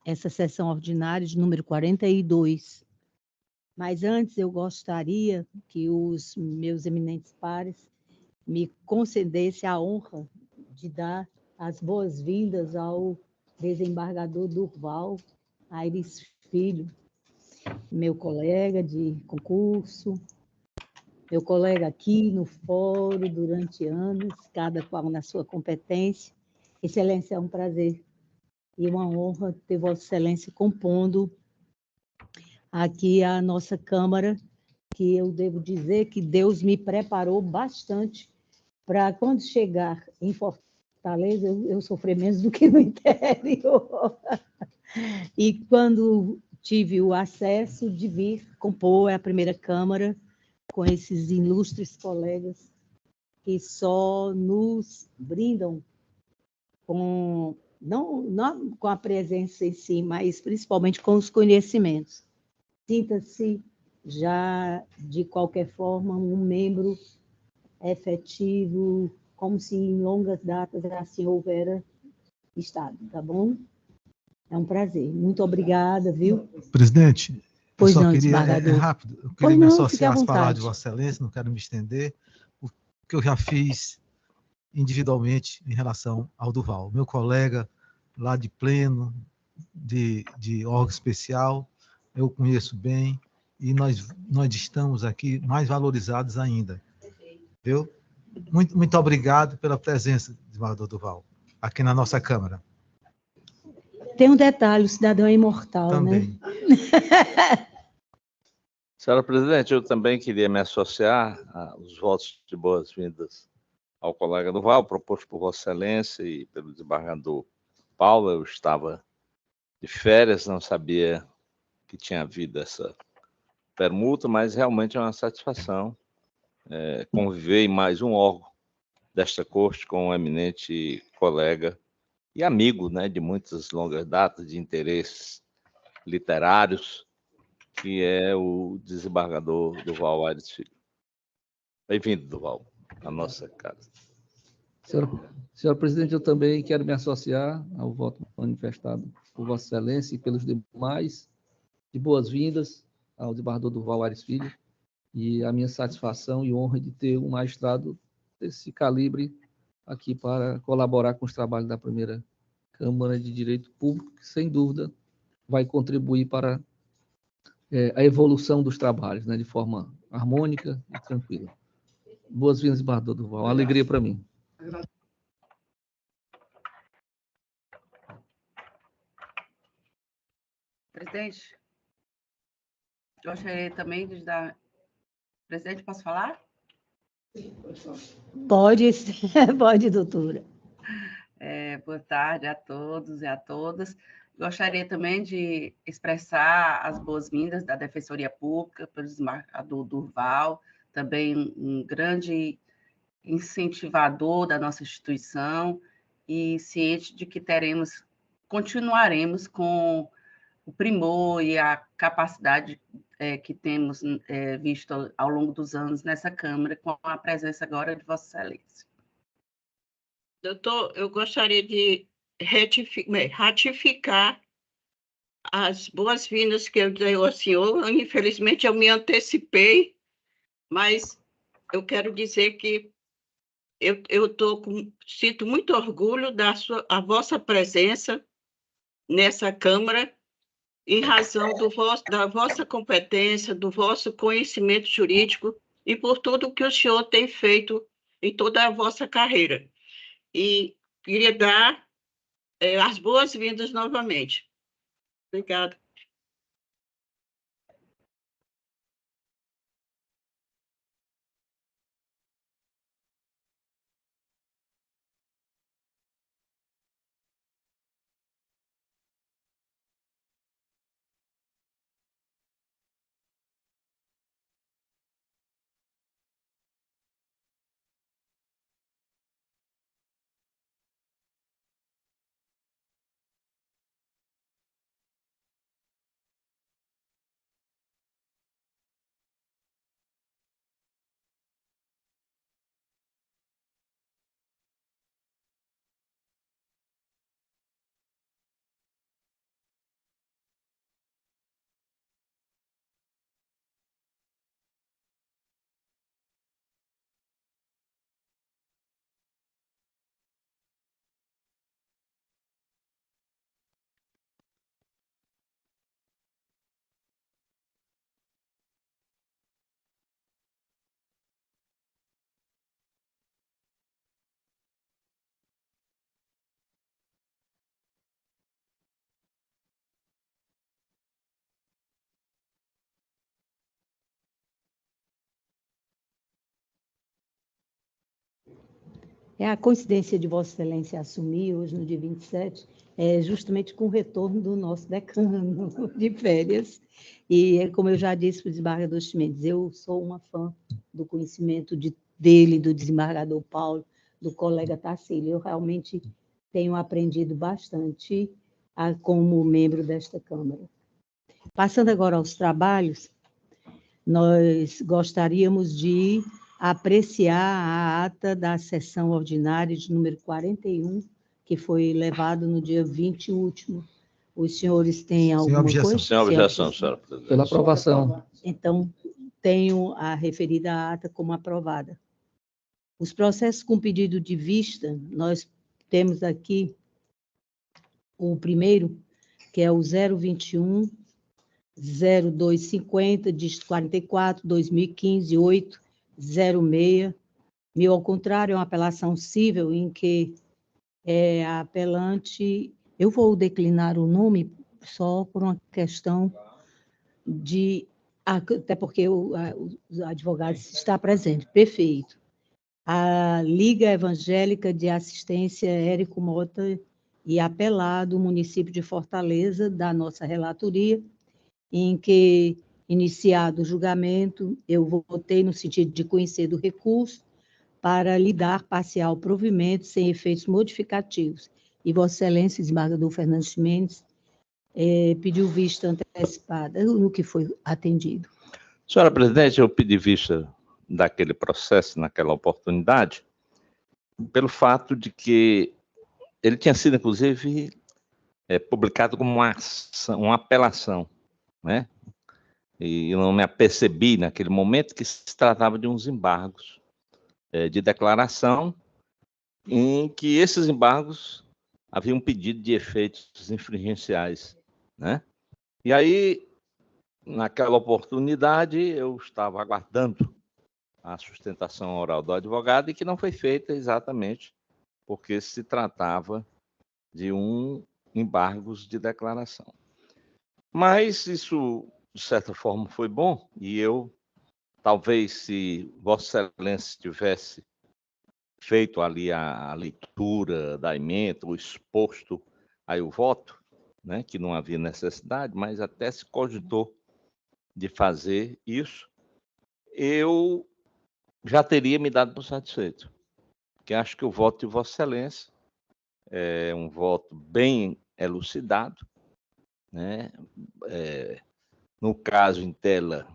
essa sessão ordinária de número 42. Mas antes eu gostaria que os meus eminentes pares me concedessem a honra de dar as boas-vindas ao desembargador Durval Aires Filho, meu colega de concurso, meu colega aqui no fórum durante anos, cada qual na sua competência. Excelência, é um prazer e uma honra ter Vossa Excelência compondo aqui a nossa Câmara, que eu devo dizer que Deus me preparou bastante para, quando chegar em Fortaleza, eu sofrer menos do que no interior. E quando tive o acesso de vir compor a primeira Câmara com esses ilustres colegas que só nos brindam com, não com a presença em si, mas principalmente com os conhecimentos. Sinta-se já, de qualquer forma, um membro efetivo, como se em longas datas assim houvera estado, tá bom? É um prazer. Muito obrigada, viu? Presidente, eu Pois só não, queria, desembargador. rápido, eu queria Pois me não, fique à associar às palavras de vontade. Vossa Excelência, não quero me estender, o que eu já fiz individualmente em relação ao Durval. Meu colega lá de pleno, de órgão especial, eu conheço bem, e nós estamos aqui mais valorizados ainda, viu? Muito obrigado pela presença, desembargador Durval, aqui na nossa Câmara. Tem um detalhe, o cidadão é imortal, Também. né? Senhora Presidente, eu também queria me associar aos votos de boas-vindas ao colega Durval, proposto por Vossa Excelência e pelo desembargador Paulo. Eu estava de férias, não sabia que tinha havido essa permuta, mas realmente é uma satisfação conviver em mais um órgão desta corte com um eminente colega e amigo, né, de muitas longas datas, de interesses literários, que é o desembargador Durval Aires Filho. Bem-vindo, Durval, à nossa casa. Senhora Presidente, eu também quero me associar ao voto manifestado por Vossa Excelência e pelos demais, de boas-vindas ao desembargador Durval Aires Filho, e a minha satisfação e honra de ter um magistrado desse calibre aqui para colaborar com os trabalhos da primeira Câmara de Direito Público, que, sem dúvida, vai contribuir para a evolução dos trabalhos, né, de forma harmônica e tranquila. Boas-vindas, desembargador Durval. Uma alegria para mim. Presidente, gostaria também de dar... Presidente, posso falar? Pode, pode, doutora. Boa tarde a todos e a todas. Gostaria também de expressar as boas-vindas da Defensoria Pública para o desembargador Durval, também um grande incentivador da nossa instituição, e ciente de que continuaremos com o primor e a capacidade que temos visto ao longo dos anos nessa Câmara, com a presença agora de Vossa Excelência. Doutor, eu gostaria de ratificar as boas-vindas que eu dei ao senhor. Infelizmente, eu me antecipei, mas eu quero dizer que eu sinto muito orgulho a vossa presença nessa Câmara, em razão da vossa competência, do vosso conhecimento jurídico e por tudo que o senhor tem feito em toda a vossa carreira. E queria dar as boas-vindas novamente. Obrigada. É a coincidência de Vossa Excelência assumir hoje, no dia 27, é justamente com o retorno do nosso decano de férias. E, como eu já disse para o desembargador Chimenez, eu sou uma fã do conhecimento dele, do desembargador Paulo, do colega Tarsílio. Eu realmente tenho aprendido bastante como membro desta Câmara. Passando agora aos trabalhos, nós gostaríamos de apreciar a ata da sessão ordinária de número 41, que foi levado no dia 20 último. Os senhores têm alguma coisa? Sem objeção, senhora presidente. Pela aprovação. Então, tenho a referida ata como aprovada. Os processos com pedido de vista, nós temos aqui o primeiro, que é o 021 0250, dígito 44, 2015, 806. Meu, ao contrário, é uma apelação cível em que a apelante... Eu vou declinar o nome só por uma questão de... Até porque os advogados está presente. Perfeito. A Liga Evangélica de Assistência Érico Mota e apelado, município de Fortaleza, da nossa relatoria, em que, iniciado o julgamento, eu votei no sentido de conhecer do recurso para lhe dar parcial provimento sem efeitos modificativos. E Vossa Excelência, desembargador Fernando Chimenez, pediu vista antecipada no que foi atendido. Senhora presidente, eu pedi vista daquele processo naquela oportunidade pelo fato de que ele tinha sido, inclusive, publicado como uma apelação, né? E eu não me apercebi naquele momento que se tratava de uns embargos de declaração, em que esses embargos haviam pedido de efeitos infringenciais, né? E aí, naquela oportunidade, eu estava aguardando a sustentação oral do advogado e que não foi feita exatamente porque se tratava de embargos de declaração. Mas isso, de certa forma, foi bom, e eu, talvez, se Vossa Excelência tivesse feito ali a leitura da emenda, o exposto aí o voto, né, que não havia necessidade, mas até se cogitou de fazer isso, eu já teria me dado por satisfeito, porque acho que o voto de Vossa Excelência é um voto bem elucidado, né? No caso em tela,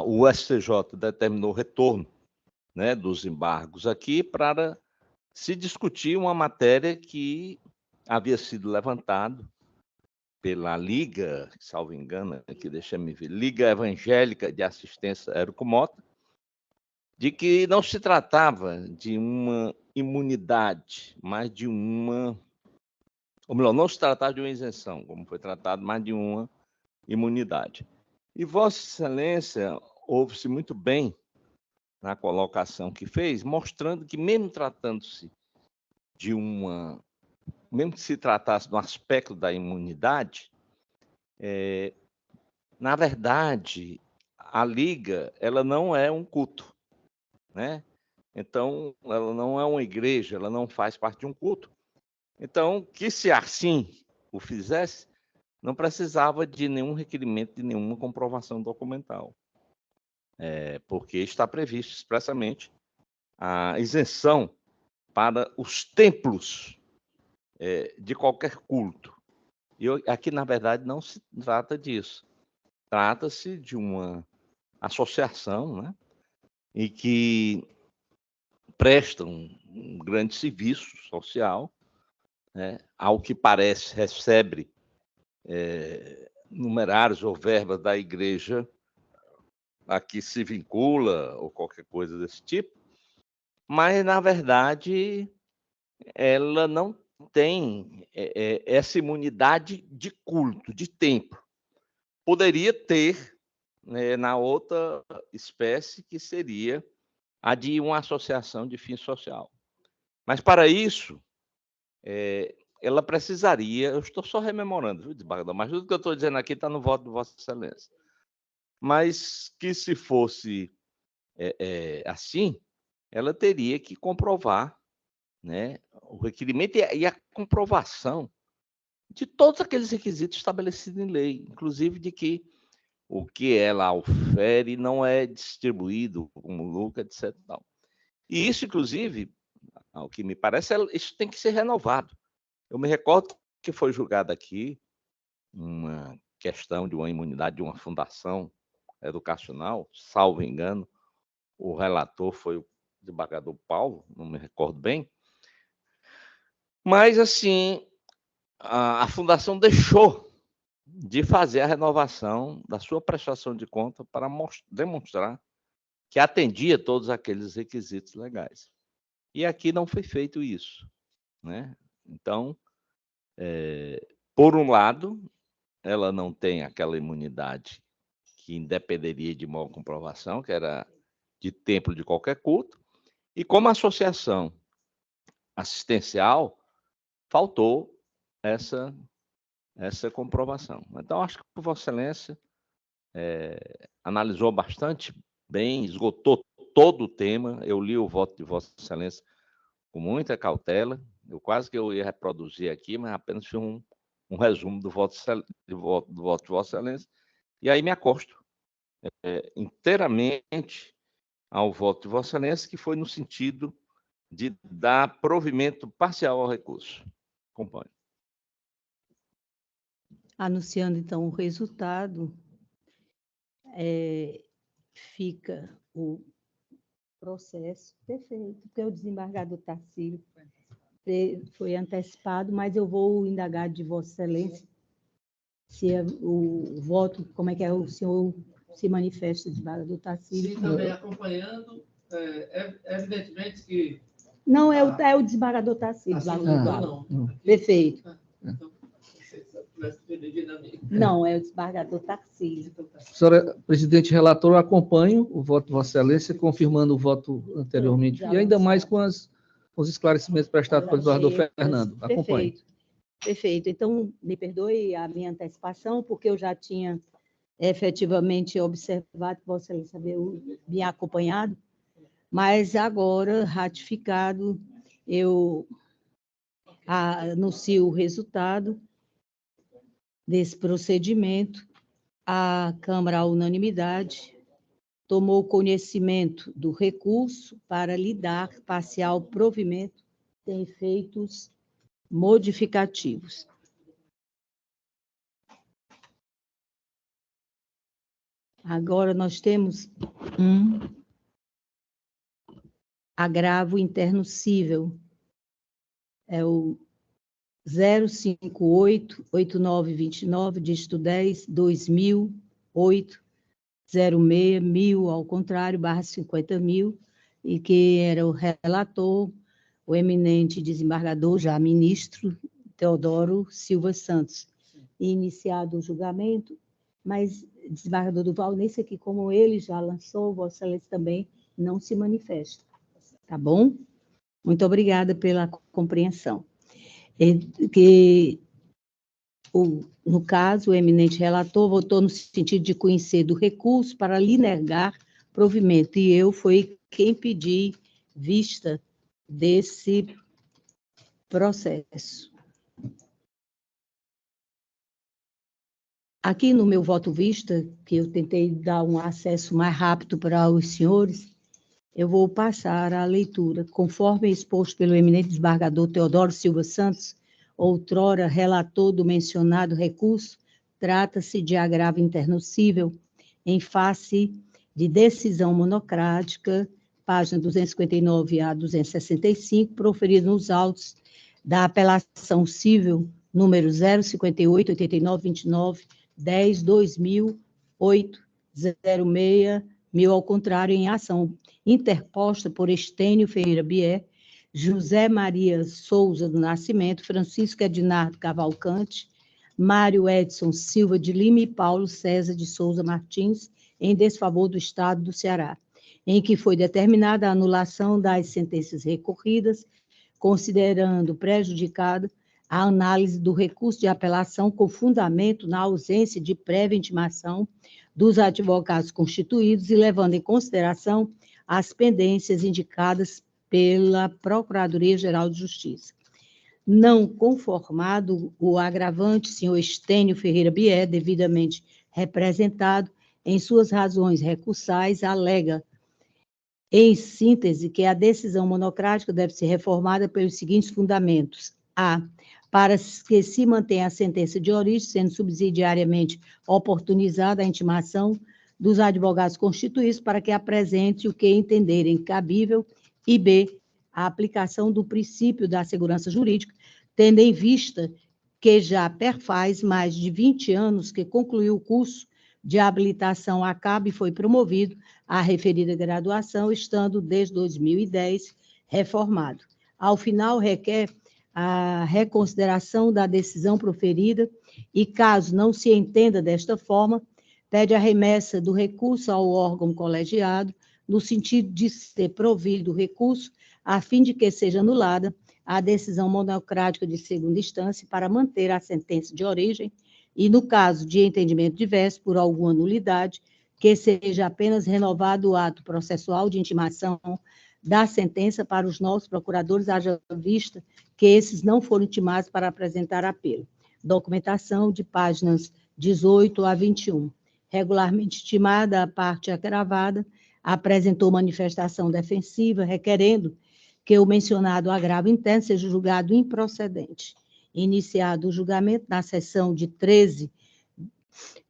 o STJ determinou o retorno, né, dos embargos aqui para se discutir uma matéria que havia sido levantada pela Liga, salvo engano, aqui deixa-me ver, Liga Evangélica de Assistência Érico Mota, de que não se tratava de uma imunidade, mas de ou melhor, não se tratava de uma isenção, como foi tratado, mas de uma imunidade. E Vossa Excelência ouve-se muito bem na colocação que fez, mostrando que mesmo tratando-se de mesmo que se tratasse do aspecto da imunidade, na verdade, a Liga, ela não é um culto, né? Então, ela não é uma igreja, ela não faz parte de um culto. Então, que se assim o fizesse, não precisava de nenhum requerimento, de nenhuma comprovação documental, porque está previsto expressamente a isenção para os templos de qualquer culto. E aqui, na verdade, não se trata disso. Trata-se de uma associação, né, e que prestam um grande serviço social, né, ao que parece recebe numerários ou verbas da igreja a que se vincula, ou qualquer coisa desse tipo, mas, na verdade, ela não tem essa imunidade de culto, de templo. Poderia ter, né, na outra espécie, que seria a de uma associação de fim social. Mas, para isso, ela precisaria, eu estou só rememorando, viu, desembargador, mas tudo que eu estou dizendo aqui está no voto de Vossa Excelência. Mas que se fosse assim, ela teria que comprovar, né, o requerimento e a comprovação de todos aqueles requisitos estabelecidos em lei, inclusive de que o que ela ofere não é distribuído como lucro, etc. E isso, inclusive, ao que me parece, isso tem que ser renovado. Eu me recordo que foi julgada aqui uma questão de uma imunidade de uma fundação educacional, salvo engano, o relator foi o desembargador Paulo, não me recordo bem, mas, assim, a fundação deixou de fazer a renovação da sua prestação de conta para demonstrar que atendia todos aqueles requisitos legais. E aqui não foi feito isso, né? Então, por um lado, ela não tem aquela imunidade que independeria de maior comprovação, que era de templo de qualquer culto, e como associação assistencial, faltou essa comprovação. Então, acho que Vossa Excelência analisou bastante bem, esgotou todo o tema. Eu li o voto de Vossa Excelência com muita cautela. Eu ia reproduzir aqui, mas apenas fiz um resumo do voto de Vossa Excelência. E aí me acosto inteiramente ao voto de Vossa Excelência, que foi no sentido de dar provimento parcial ao recurso. Acompanhe. Anunciando, então, o resultado, fica o processo perfeito, porque o desembargador Tarcísio foi antecipado, mas eu vou indagar de Vossa Excelência se o voto, como é que o senhor se manifesta, desembargador Tarcísio. Sim, também acompanhando, evidentemente que... Não, é o desembargador Tarcísio. Não. Perfeito. Então, não, é o desembargador Tarcísio. Senhora presidente relator, eu acompanho o voto de Vossa Excelência, confirmando o voto anteriormente, e ainda mais com os esclarecimentos prestados pelo desembargador Fernando. Acompanho. Perfeito. Então, me perdoe a minha antecipação, porque eu já tinha efetivamente observado que Vossa Excelência me acompanhado, mas agora, ratificado, eu anuncio o resultado desse procedimento. A Câmara, à unanimidade, tomou conhecimento do recurso para lhe dar parcial provimento sem efeitos modificativos. Agora nós temos um agravo interno cível, é o 058-8929, dígito 10, 2008, 06.000, ao contrário, /50.000, e que era o relator, o eminente desembargador, já ministro, Teodoro Silva Santos. Iniciado o julgamento, mas, desembargador Duval, nesse aqui, como ele já lançou, Vossa Excelência também não se manifesta. Tá bom? Muito obrigada pela compreensão. No caso, o eminente relator votou no sentido de conhecer do recurso para lhe negar provimento, e eu fui quem pedi vista desse processo. Aqui no meu voto vista, que eu tentei dar um acesso mais rápido para os senhores, eu vou passar a leitura, conforme exposto pelo eminente desembargador Teodoro Silva Santos, outrora relator do mencionado recurso, trata-se de agravo interno cível, em face de decisão monocrática, página 259 a 265, proferida nos autos da apelação cível número 058-8929, 10/2008-06.000, ao contrário, em ação interposta por Estênio Ferreira Bier, José Maria Souza do Nascimento, Francisco Ednardo Cavalcante, Mário Edson Silva de Lima e Paulo César de Souza Martins, em desfavor do Estado do Ceará, em que foi determinada a anulação das sentenças recorridas, considerando prejudicada a análise do recurso de apelação com fundamento na ausência de prévia intimação dos advogados constituídos e levando em consideração as pendências indicadas pela Procuradoria-Geral de Justiça. Não conformado, o agravante, senhor Estênio Ferreira Bier, devidamente representado, em suas razões recursais, alega, em síntese, que a decisão monocrática deve ser reformada pelos seguintes fundamentos. A. Para que se mantenha a sentença de origem, sendo subsidiariamente oportunizada a intimação dos advogados constituídos para que apresente o que entenderem cabível, e B. A aplicação do princípio da segurança jurídica, tendo em vista que já perfaz mais de 20 anos que concluiu o curso de habilitação a cabo e foi promovido à referida graduação, estando desde 2010 reformado. Ao final, requer a reconsideração da decisão proferida e, caso não se entenda desta forma, pede a remessa do recurso ao órgão colegiado, no sentido de ser provido o recurso, a fim de que seja anulada a decisão monocrática de segunda instância para manter a sentença de origem e, no caso de entendimento diverso por alguma nulidade, que seja apenas renovado o ato processual de intimação da sentença para os novos procuradores, haja vista que esses não foram intimados para apresentar apelo. Documentação de páginas 18 a 21. Regularmente intimada, a parte agravada apresentou manifestação defensiva, requerendo que o mencionado agravo interno seja julgado improcedente. Iniciado o julgamento na sessão de 13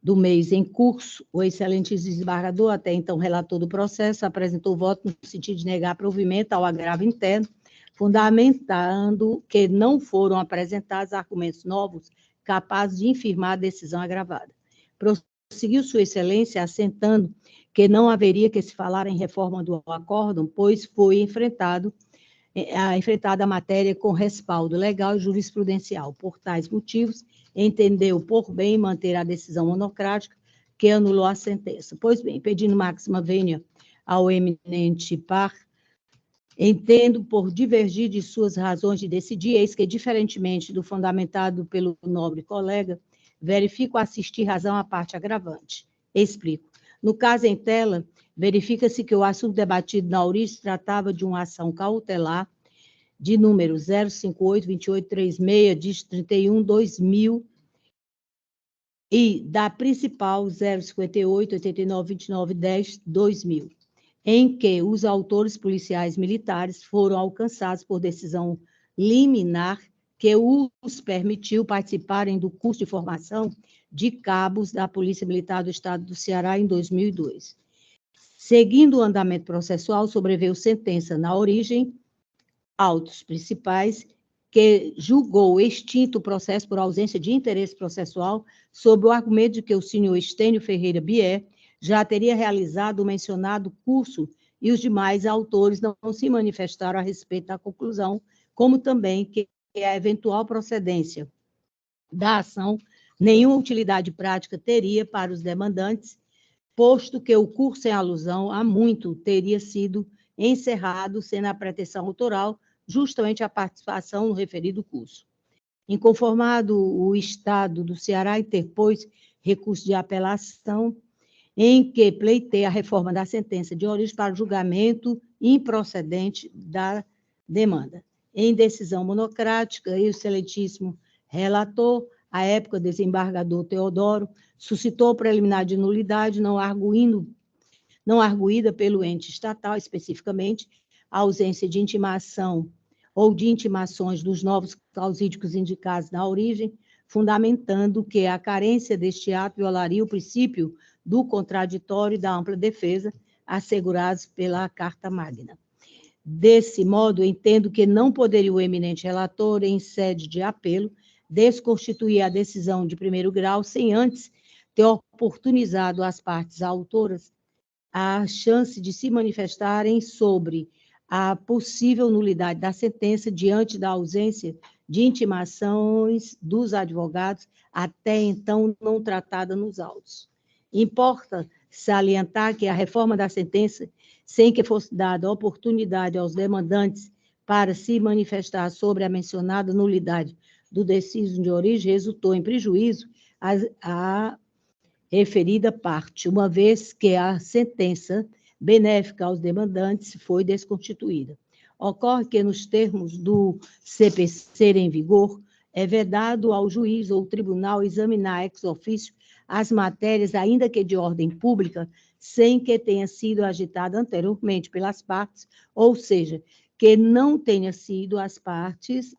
do mês em curso, o excelentíssimo desembargador, até então relator do processo, apresentou voto no sentido de negar provimento ao agravo interno, fundamentando que não foram apresentados argumentos novos capazes de infirmar a decisão agravada. Prosseguiu sua excelência assentando que não haveria que se falar em reforma do acórdão, pois foi enfrentada a matéria com respaldo legal e jurisprudencial. Por tais motivos, entendeu por bem manter a decisão monocrática que anulou a sentença. Pois bem, pedindo máxima vênia ao eminente par, entendo por divergir de suas razões de decidir, eis que, diferentemente do fundamentado pelo nobre colega, verifico assistir razão à parte agravante. Explico. No caso em tela, verifica-se que o assunto debatido na origem tratava de uma ação cautelar de número 058-2836, de 31/2000, e da principal 058-89-29-10-2000, em que os autores policiais militares foram alcançados por decisão liminar que os permitiu participarem do curso de formação de cabos da Polícia Militar do Estado do Ceará em 2002. Seguindo o andamento processual, sobreveio sentença na origem, autos principais, que julgou extinto o processo por ausência de interesse processual, sob o argumento de que o senhor Estênio Ferreira Bier já teria realizado o mencionado curso e os demais autores não se manifestaram a respeito da conclusão, como também que a eventual procedência da ação nenhuma utilidade prática teria para os demandantes, posto que o curso em alusão há muito teria sido encerrado, sendo a pretensão autoral justamente a participação no referido curso. Inconformado, o Estado do Ceará interpôs recurso de apelação em que pleiteia a reforma da sentença de origem para julgamento improcedente da demanda. Em decisão monocrática, o excelentíssimo relator, à época desembargador Teodoro, suscitou preliminar de nulidade, não arguída pelo ente estatal, especificamente, a ausência de intimação ou de intimações dos novos causídicos indicados na origem, fundamentando que a carência deste ato violaria o princípio do contraditório e da ampla defesa assegurados pela Carta Magna. Desse modo, entendo que não poderia o eminente relator, em sede de apelo, desconstituir a decisão de primeiro grau sem antes ter oportunizado às partes autoras a chance de se manifestarem sobre a possível nulidade da sentença diante da ausência de intimações dos advogados, até então não tratada nos autos. Importa salientar que a reforma da sentença, sem que fosse dada oportunidade aos demandantes para se manifestar sobre a mencionada nulidade do deciso de origem, resultou em prejuízo à referida parte, uma vez que a sentença benéfica aos demandantes foi desconstituída. Ocorre que, nos termos do CPC em vigor, é vedado ao juiz ou tribunal examinar ex officio as matérias, ainda que de ordem pública, sem que tenha sido agitada anteriormente pelas partes, ou seja, que não tenha sido as partes,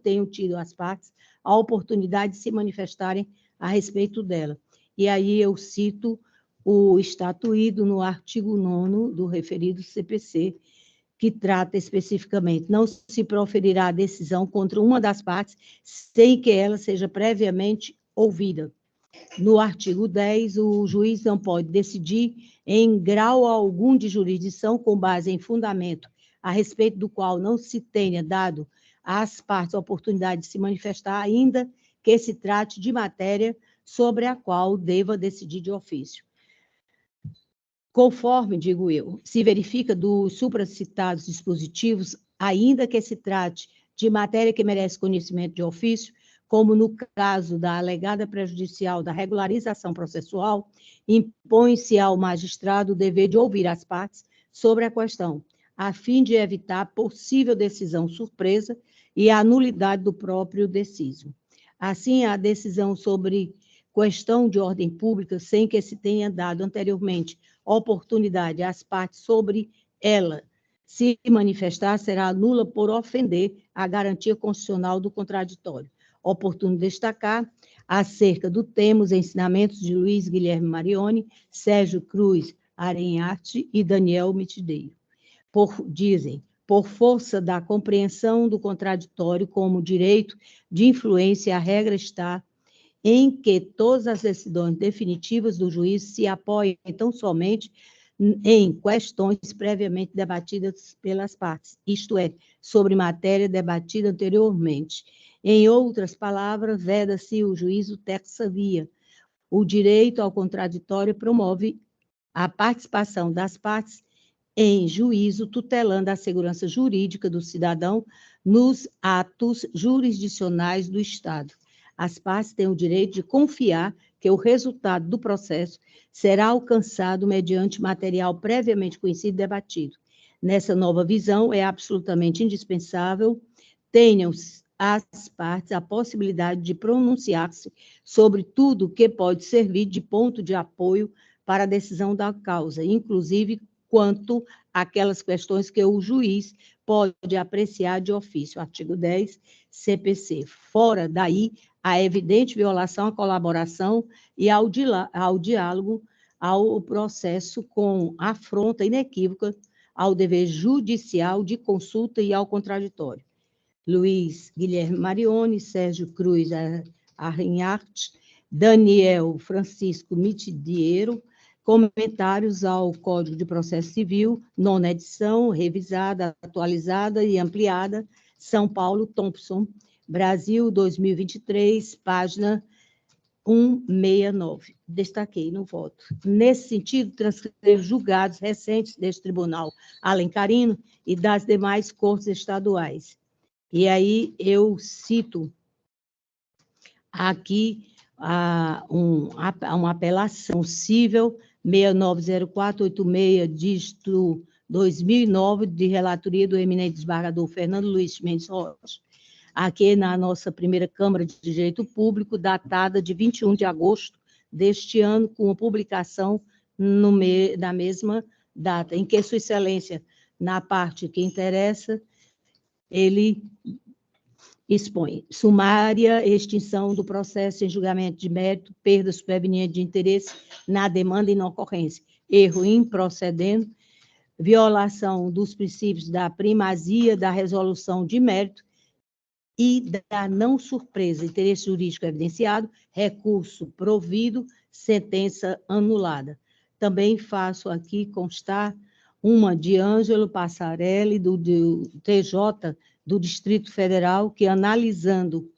tenham tido as partes a oportunidade de se manifestarem a respeito dela. E aí eu cito o estatuído no artigo 9º do referido CPC, que trata especificamente: não se proferirá a decisão contra uma das partes sem que ela seja previamente ouvida. No artigo 10, o juiz não pode decidir em grau algum de jurisdição com base em fundamento a respeito do qual não se tenha dado às partes a oportunidade de se manifestar, ainda que se trate de matéria sobre a qual deva decidir de ofício. Conforme, digo eu, se verifica dos supracitados dispositivos, ainda que se trate de matéria que merece conhecimento de ofício, como no caso da alegada prejudicial da regularização processual, impõe-se ao magistrado o dever de ouvir as partes sobre a questão, a fim de evitar possível decisão surpresa e a nulidade do próprio deciso. Assim, a decisão sobre questão de ordem pública, sem que se tenha dado anteriormente oportunidade às partes sobre ela se manifestar, será nula por ofender a garantia constitucional do contraditório. Oportuno destacar, acerca do tema, os ensinamentos de Luiz Guilherme Marioni, Sérgio Cruz Arenharte e Daniel Mitideiro. Dizem, por força da compreensão do contraditório como direito de influência, a regra está em que todas as decisões definitivas do juiz se apoiem tão somente em questões previamente debatidas pelas partes, isto é, sobre matéria debatida anteriormente. Em outras palavras, veda-se o juízo terça via. O direito ao contraditório promove a participação das partes em juízo, tutelando a segurança jurídica do cidadão nos atos jurisdicionais do Estado. As partes têm o direito de confiar que o resultado do processo será alcançado mediante material previamente conhecido e debatido. Nessa nova visão, é absolutamente indispensável tenham as partes a possibilidade de pronunciar-se sobre tudo que pode servir de ponto de apoio para a decisão da causa, inclusive quanto àquelas questões que o juiz pode apreciar de ofício. Artigo 10, CPC. Fora daí, a evidente violação à colaboração e ao diálogo, ao processo, com afronta inequívoca ao dever judicial de consulta e ao contraditório. Luiz Guilherme Marioni, Sérgio Cruz Arenharte, Daniel Francisco Mitideiro. Comentários ao Código de Processo Civil, 9ª edição, revisada, atualizada e ampliada, São Paulo, Thompson, Brasil, 2023, página 169. Destaquei no voto. Nesse sentido, transcrever julgados recentes deste Tribunal Alencarino e das demais cortes estaduais. E aí eu cito aqui uma apelação cível 690486, dígito 2009, de relatoria do eminente desembargador Fernando Luiz Mendes Rocha, aqui na nossa primeira Câmara de Direito Público, datada de 21 de agosto deste ano, com a publicação na mesma data, em que Sua Excelência, na parte que interessa, ele expõe sumária extinção do processo em julgamento de mérito, perda superveniente de interesse na demanda e na ocorrência, erro improcedendo, violação dos princípios da primazia da resolução de mérito e da não surpresa, interesse jurídico evidenciado, recurso provido, sentença anulada. Também faço aqui constar uma de Ângelo Passarelli, do TJ do Distrito Federal, que, analisando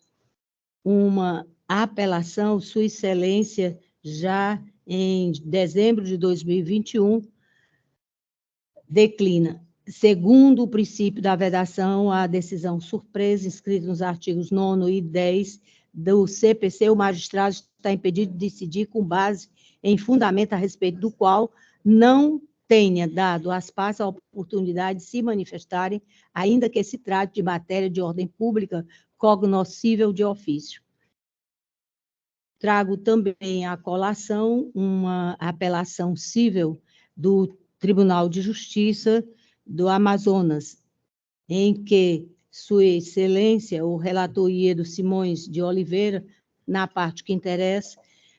uma apelação, Sua Excelência, já em dezembro de 2021, declina. Segundo o princípio da vedação à decisão surpresa, inscrito nos artigos 9º e 10 do CPC, o magistrado está impedido de decidir com base em fundamento a respeito do qual não tenha dado às partes a oportunidade de se manifestarem, ainda que se trate de matéria de ordem pública cognoscível de ofício. Trago também à colação uma apelação cível do Tribunal de Justiça do Amazonas, em que Sua Excelência, o relator Iedo Simões de Oliveira, na parte que interessa,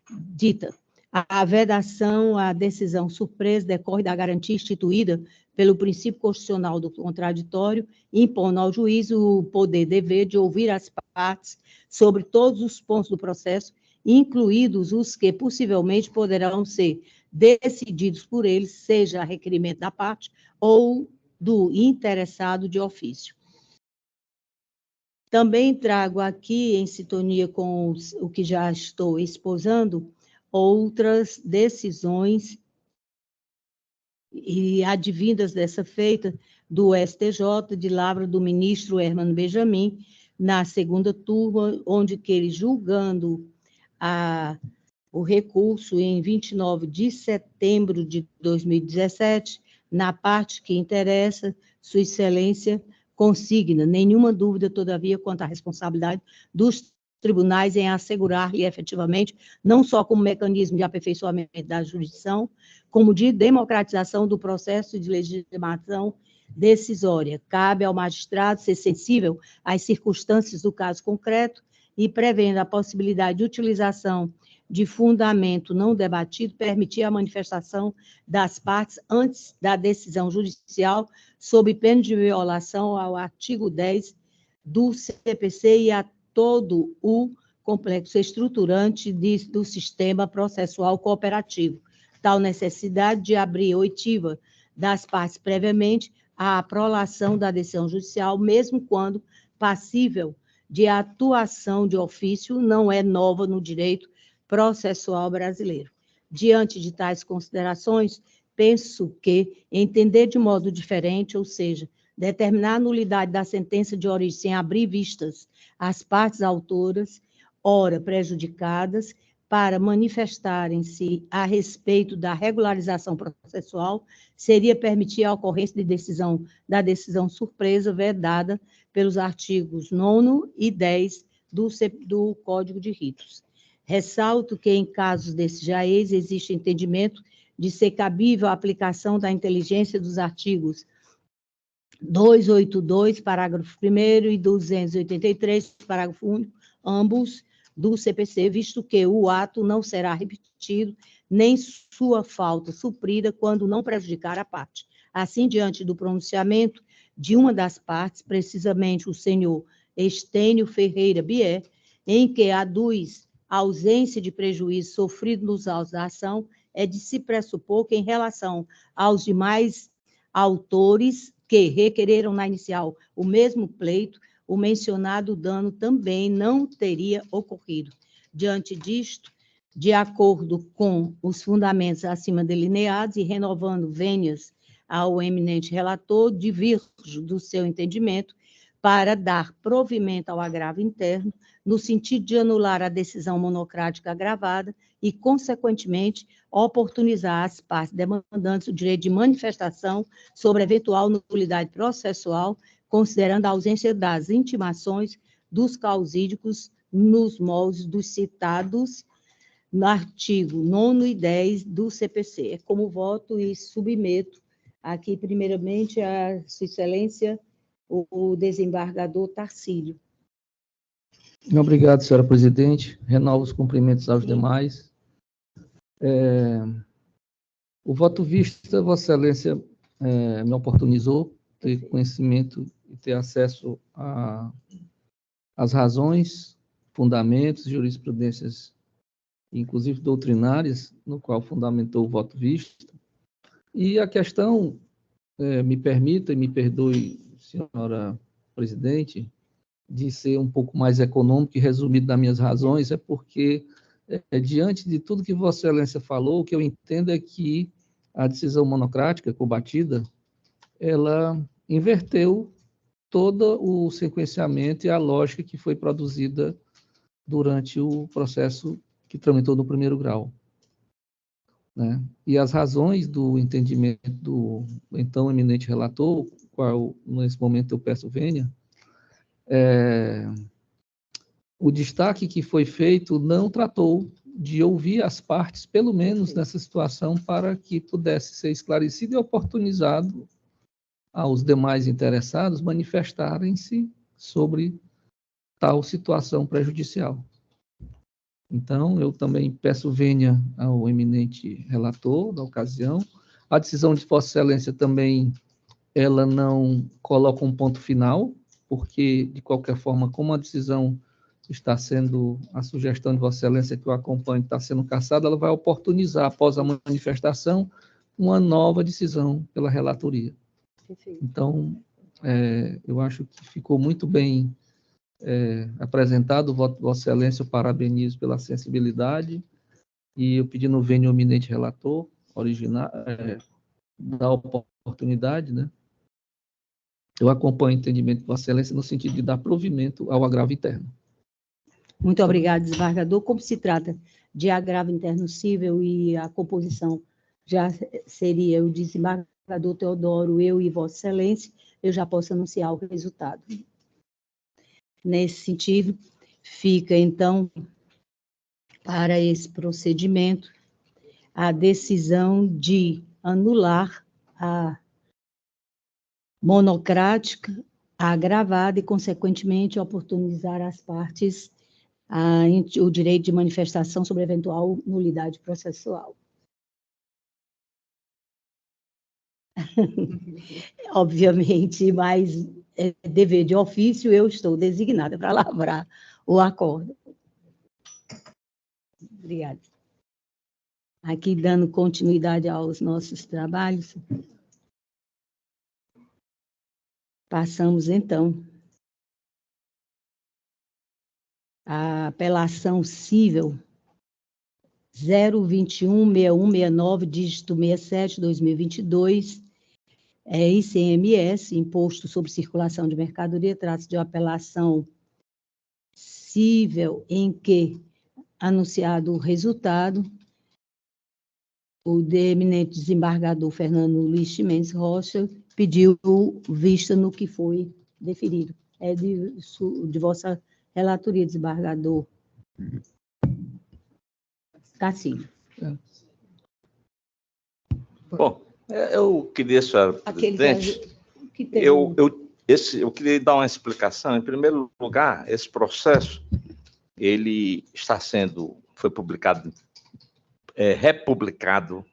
dita: a vedação à decisão surpresa decorre da garantia instituída pelo princípio constitucional do contraditório, impondo ao juiz o poder-dever de ouvir as partes sobre todos os pontos do processo, incluídos os que possivelmente poderão ser decididos por eles, seja a requerimento da parte ou do interessado de ofício. Também trago aqui, em sintonia com o que já estou exposando, outras decisões e advindas dessa feita do STJ, de lavra do ministro Herman Benjamin, na segunda turma, onde que ele, julgando o recurso em 29 de setembro de 2017, na parte que interessa, Sua Excelência consigna nenhuma dúvida, todavia, quanto à responsabilidade dos tribunais em assegurar e efetivamente, não só como mecanismo de aperfeiçoamento da jurisdição, como de democratização do processo de legitimação decisória. Cabe ao magistrado ser sensível às circunstâncias do caso concreto e, prevendo a possibilidade de utilização de fundamento não debatido, permitir a manifestação das partes antes da decisão judicial, sob pena de violação ao artigo 10 do CPC e a todo o complexo estruturante do sistema processual cooperativo. Tal necessidade de abrir oitiva das partes previamente à prolação da decisão judicial, mesmo quando passível de atuação de ofício, não é nova no direito processual brasileiro. Diante de tais considerações, penso que entender de modo diferente, ou seja, determinar a nulidade da sentença de origem sem abrir vistas às partes autoras, ora prejudicadas, para manifestarem-se a respeito da regularização processual, seria permitir a ocorrência da decisão surpresa vedada pelos artigos 9º e 10 do Código de Ritos. Ressalto que, em casos desses jaez, existe entendimento de ser cabível a aplicação da inteligência dos artigos 282, parágrafo 1º, e 283, parágrafo único, ambos do CPC, visto que o ato não será repetido, nem sua falta suprida quando não prejudicar a parte. Assim, diante do pronunciamento de uma das partes, precisamente o senhor Estênio Ferreira Bier, em que aduz a ausência de prejuízo sofrido nos autos da ação, é de se pressupor que, em relação aos demais autores que requereram na inicial o mesmo pleito, o mencionado dano também não teria ocorrido. Diante disto, de acordo com os fundamentos acima delineados e renovando vênias ao eminente relator, divirjo do seu entendimento para dar provimento ao agravo interno, no sentido de anular a decisão monocrática agravada e, consequentemente, oportunizar às partes demandantes o direito de manifestação sobre eventual nulidade processual, considerando a ausência das intimações dos causídicos nos moldes dos citados no artigo 9º e 10 do CPC. É como voto e submeto aqui, primeiramente, a Sua Excelência, o desembargador Tarcílio. Obrigado, senhora presidente. Renovo os cumprimentos aos demais. O voto vista, Vossa Excelência me oportunizou ter conhecimento e ter acesso às razões, fundamentos, jurisprudências, inclusive doutrinárias, no qual fundamentou o voto vista. E a questão, me permita e me perdoe, senhora presidente, de ser um pouco mais econômico e resumido das minhas razões, é porque, diante de tudo que Vossa Excelência falou, o que eu entendo é que a decisão monocrática combatida, ela inverteu todo o sequenciamento e a lógica que foi produzida durante o processo que tramitou no primeiro grau. né? E as razões do entendimento do então eminente relator, qual nesse momento eu peço vênia, o destaque que foi feito não tratou de ouvir as partes, pelo menos nessa situação, para que pudesse ser esclarecido e oportunizado aos demais interessados manifestarem-se sobre tal situação prejudicial. Então, eu também peço vênia ao eminente relator da ocasião. A decisão de Vossa Excelência também, ela não coloca um ponto final, porque, de qualquer forma, como a decisão está sendo, a sugestão de Vossa Excelência que eu acompanho está sendo cassada, ela vai oportunizar, após a manifestação, uma nova decisão pela relatoria. Perfeito. Então, eu acho que ficou muito bem apresentado o voto de Vossa Excelência, eu parabenizo pela sensibilidade, e eu pedindo vênia ao eminente relator, da oportunidade, né? Eu acompanho o entendimento de Vossa Excelência no sentido de dar provimento ao agravo interno. Muito obrigada, desembargador. Como se trata de agravo interno cível e a composição já seria o desembargador Teodoro, eu e Vossa Excelência, eu já posso anunciar o resultado. Nesse sentido, fica, então, para esse procedimento, a decisão de anular a monocrática, a agravada e, consequentemente, oportunizar às partes o direito de manifestação sobre eventual nulidade processual. Obviamente, mas é dever de ofício, eu estou designada para lavrar o acordo. Obrigada. Aqui, dando continuidade aos nossos trabalhos, passamos, então, à apelação cível 0216169, dígito 67, 2022, ICMS, Imposto sobre Circulação de Mercadoria, trata-se de uma apelação cível em que, anunciado o resultado, o eminente desembargador Fernando Luiz Mendes Rocha pediu vista no que foi deferido. É de vossa relatoria, desembargador Cacilho. Bom, eu queria, senhora presidente, eu queria dar uma explicação. Em primeiro lugar, esse processo, ele foi publicado, republicado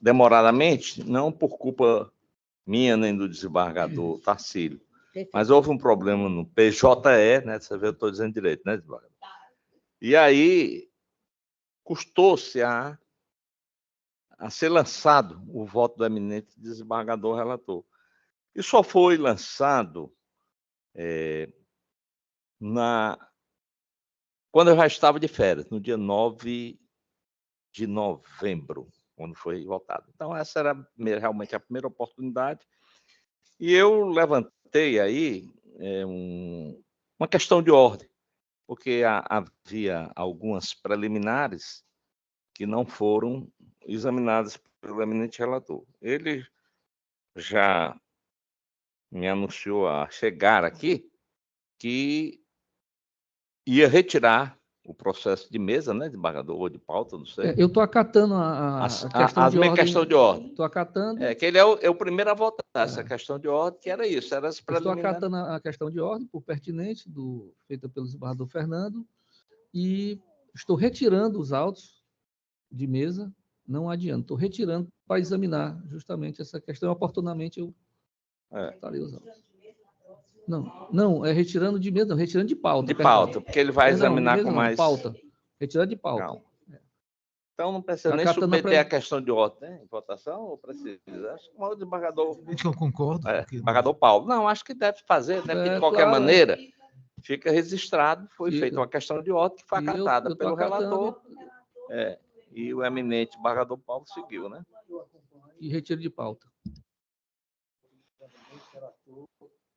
demoradamente, não por culpa minha nem do desembargador Tarcílio, mas houve um problema no PJE, né? Você vê, eu estou dizendo direito, né, desembargador? E aí custou-se a ser lançado o voto do eminente desembargador relator. E só foi lançado quando eu já estava de férias, no dia 9 de novembro, quando foi votado. Então, essa era realmente a primeira oportunidade. E eu levantei aí uma questão de ordem, porque havia algumas preliminares que não foram examinadas pelo eminente relator. Ele já me anunciou a chegar aqui que ia retirar o processo de mesa, né, desembargador, ou de pauta, não sei. Eu estou acatando a questão de ordem. Questão de ordem. Estou acatando. Que ele é o primeiro a votar essa questão de ordem, que era isso, era as preliminares. Estou acatando a questão de ordem, por pertinente, feita pelo desembargador Fernando, e estou retirando os autos de mesa, não adianta, estou retirando para examinar justamente essa questão, oportunamente eu estarei os autos. Não, é retirando de mesa, não, retirando de pauta. De pauta, porque ele vai examinar com mais... pauta. Retirando de pauta. Calma. Então não precisa nem submeter a questão de ordem, né? Em votação, ou precisa? Acho que o desembargador... Eu concordo. Desembargador Paulo. Não, acho que deve fazer, né? Porque de qualquer maneira, fica registrado, foi feita uma questão de ordem que foi acatada pelo relator. E o eminente desembargador Paulo seguiu, né? E retiro de pauta.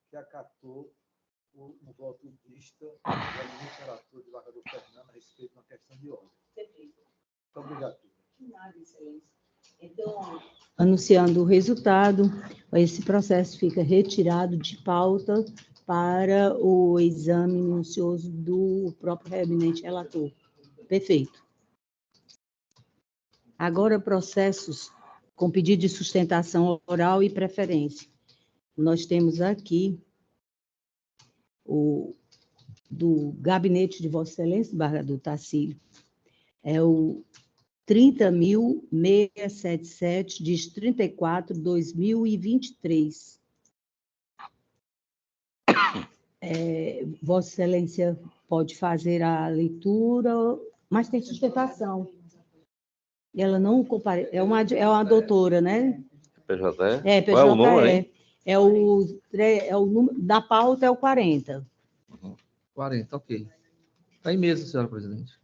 Que acatou no voto lista do gabinete relator do desembargador Fernando a respeito de uma questão de ordem. Muito obrigado. Então, anunciando o resultado, esse processo fica retirado de pauta para o exame minucioso do próprio eminente relator. Perfeito. Agora, processos com pedido de sustentação oral e preferência. Nós temos aqui o do gabinete de Vossa Excelência, desembargador Tacílio, é o 30.677, diz 34/2023. Vossa Excelência pode fazer a leitura, mas tem sustentação. Ela não compare... é uma doutora, né? PJE? É, PJE. Qual é o número, hein? É o número da pauta é o 40. 40, ok. Está aí mesmo, senhora presidente.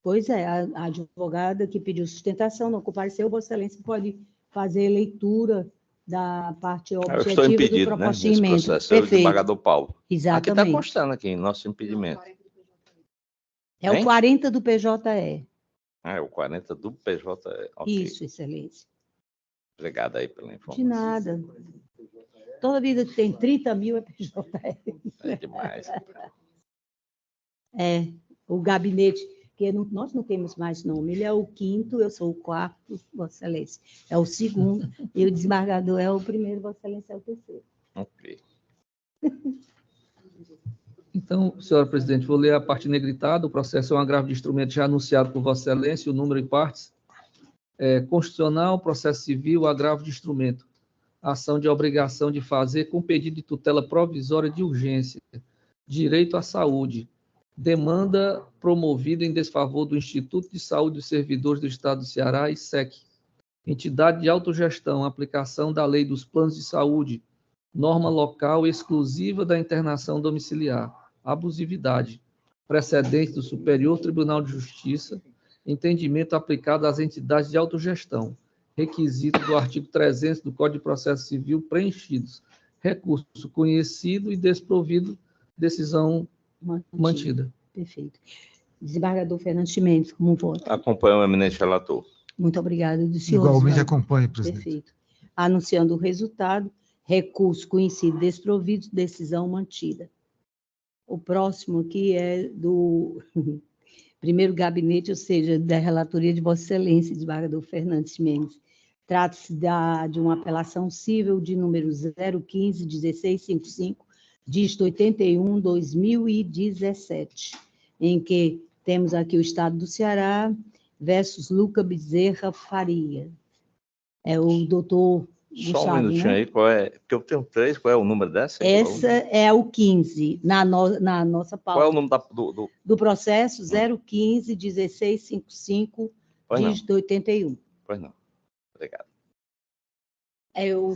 Pois é, a advogada que pediu sustentação não compareceu, Vossa Excelência pode fazer leitura da parte Eu objetiva estou do impedido, né, nesse procedimento. processo. Eu, desembargador Paulo. Exatamente. Aqui está constando aqui, nosso impedimento. É o 40 do PJE. Ah, é o 40 do PJE. Okay. Isso, Excelência. Obrigado aí pela informação. De nada. Toda vida que tem 30 mil é PJE. É demais. É, o gabinete, que nós não temos mais nome, ele é o 5º, eu sou o 4º, Vossa Excelência é o 2º, e o desembargador é o 1º, Vossa Excelência é o 3º. Ok. Então, senhora presidente, vou ler a parte negritada. O processo é um agravo de instrumento já anunciado por Vossa Excelência, o número e partes. Constitucional, processo civil, agravo de instrumento. Ação de obrigação de fazer com pedido de tutela provisória de urgência. Direito à saúde. Demanda promovida em desfavor do Instituto de Saúde dos Servidores do Estado do Ceará, ISEC. Entidade de autogestão, aplicação da Lei dos Planos de Saúde, norma local exclusiva da internação domiciliar, abusividade, precedente do Superior Tribunal de Justiça, entendimento aplicado às entidades de autogestão, requisito do artigo 300 do Código de Processo Civil preenchidos, recurso conhecido e desprovido, decisão mantida. Perfeito. Desembargador Fernando Chimenez, como voto? Acompanho o eminente relator. Muito obrigada do senhor. Igualmente acompanho, presidente. Perfeito. Anunciando o resultado, recurso conhecido desprovido, decisão mantida. O próximo aqui é do primeiro gabinete, ou seja, da relatoria de Vossa Excelência, desembargador Fernandes Mendes. Trata-se de uma apelação civil de número 015-1655, dígito 81/2017, em que temos aqui o Estado do Ceará versus Luca Bezerra Faria. É o doutor Só Gustavo, um minutinho, né? aí, qual é? Porque eu tenho 3, qual é o número dessa? Essa é o 15, na nossa pauta. Qual é o nome do processo? 015-1655, dígito 81. Pois não. Obrigado. O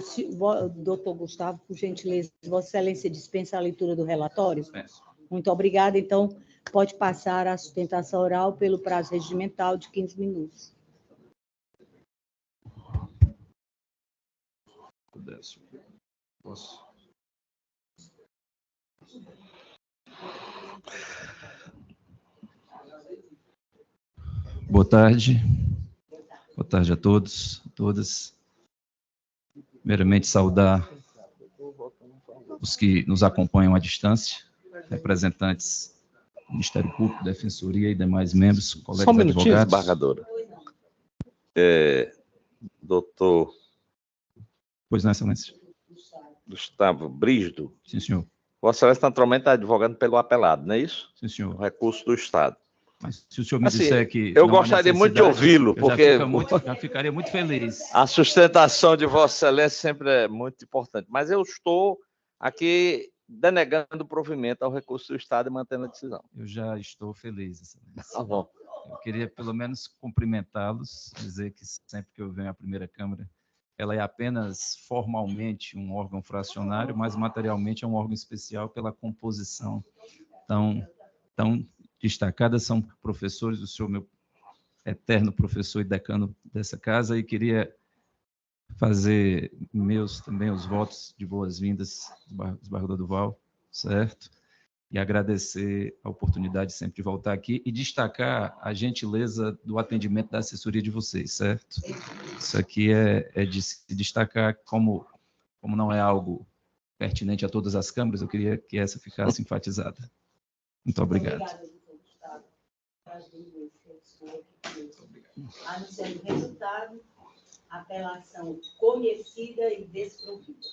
doutor Gustavo, por gentileza, Vossa Excelência dispensa a leitura do relatório? Dispenso. Muito obrigada. Então, pode passar a sustentação oral pelo prazo regimental de 15 minutos. Posso? Boa tarde. Boa tarde a todos, a todas. Primeiramente, saudar os que nos acompanham à distância, representantes do Ministério Público, Defensoria e demais membros, colegas Só um minutinho, advogados. desembargadora. Doutor... Pois não, Excelência. Gustavo Brígido. Sim, senhor. Vossa Excelência naturalmente está advogando pelo apelado, não é isso? Sim, senhor. O recurso do Estado. Mas se o senhor me disser que... Eu gostaria muito de ouvi-lo, porque... Já ficaria muito feliz. A sustentação de Vossa Excelência sempre é muito importante. Mas eu estou aqui denegando o provimento ao recurso do Estado e mantendo a decisão. Eu já estou feliz, Excelência. Tá bom. Eu queria, pelo menos, cumprimentá-los, dizer que sempre que eu venho à primeira Câmara, ela é apenas formalmente um órgão fracionário, mas materialmente é um órgão especial pela composição tão destacada. São professores, o senhor, meu eterno professor e decano dessa casa, e queria fazer meus também os votos de boas-vindas do desembargador Duval, certo? E agradecer a oportunidade sempre de voltar aqui e destacar a gentileza do atendimento da assessoria de vocês, certo? Isso aqui é de se destacar, como não é algo pertinente a todas as câmaras, eu queria que essa ficasse enfatizada. Muito obrigado. Anunciando o resultado, apelação conhecida e desprovida.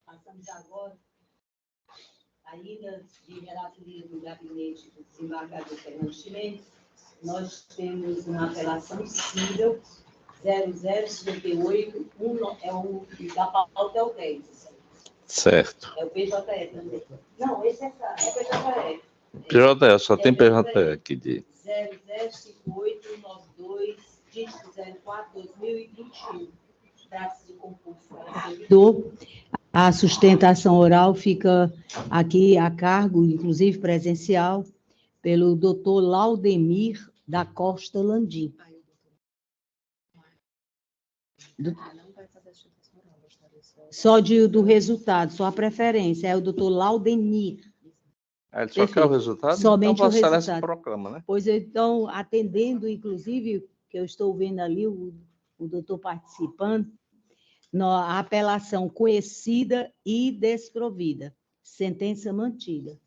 Passamos agora, ainda de relatoria do gabinete do desembargador Fernando Ximenes, nós temos uma apelação civil 0058, é o da pauta é o 10. Certo. É o PJE também. Não, esse é PJE. PJE, só tem PJE aqui de 005892, dígito 04/2021. Trata-se de concurso para servidor. A sustentação oral fica aqui a cargo, inclusive presencial, pelo doutor Laudemir da Costa Landim. Só do resultado, só a preferência, é o doutor Laudemir. Ele só quer o resultado? Somente então, o resultado. Proclama, né? Pois então, atendendo, inclusive, que eu estou vendo ali o doutor participando, a apelação conhecida e desprovida, sentença mantida.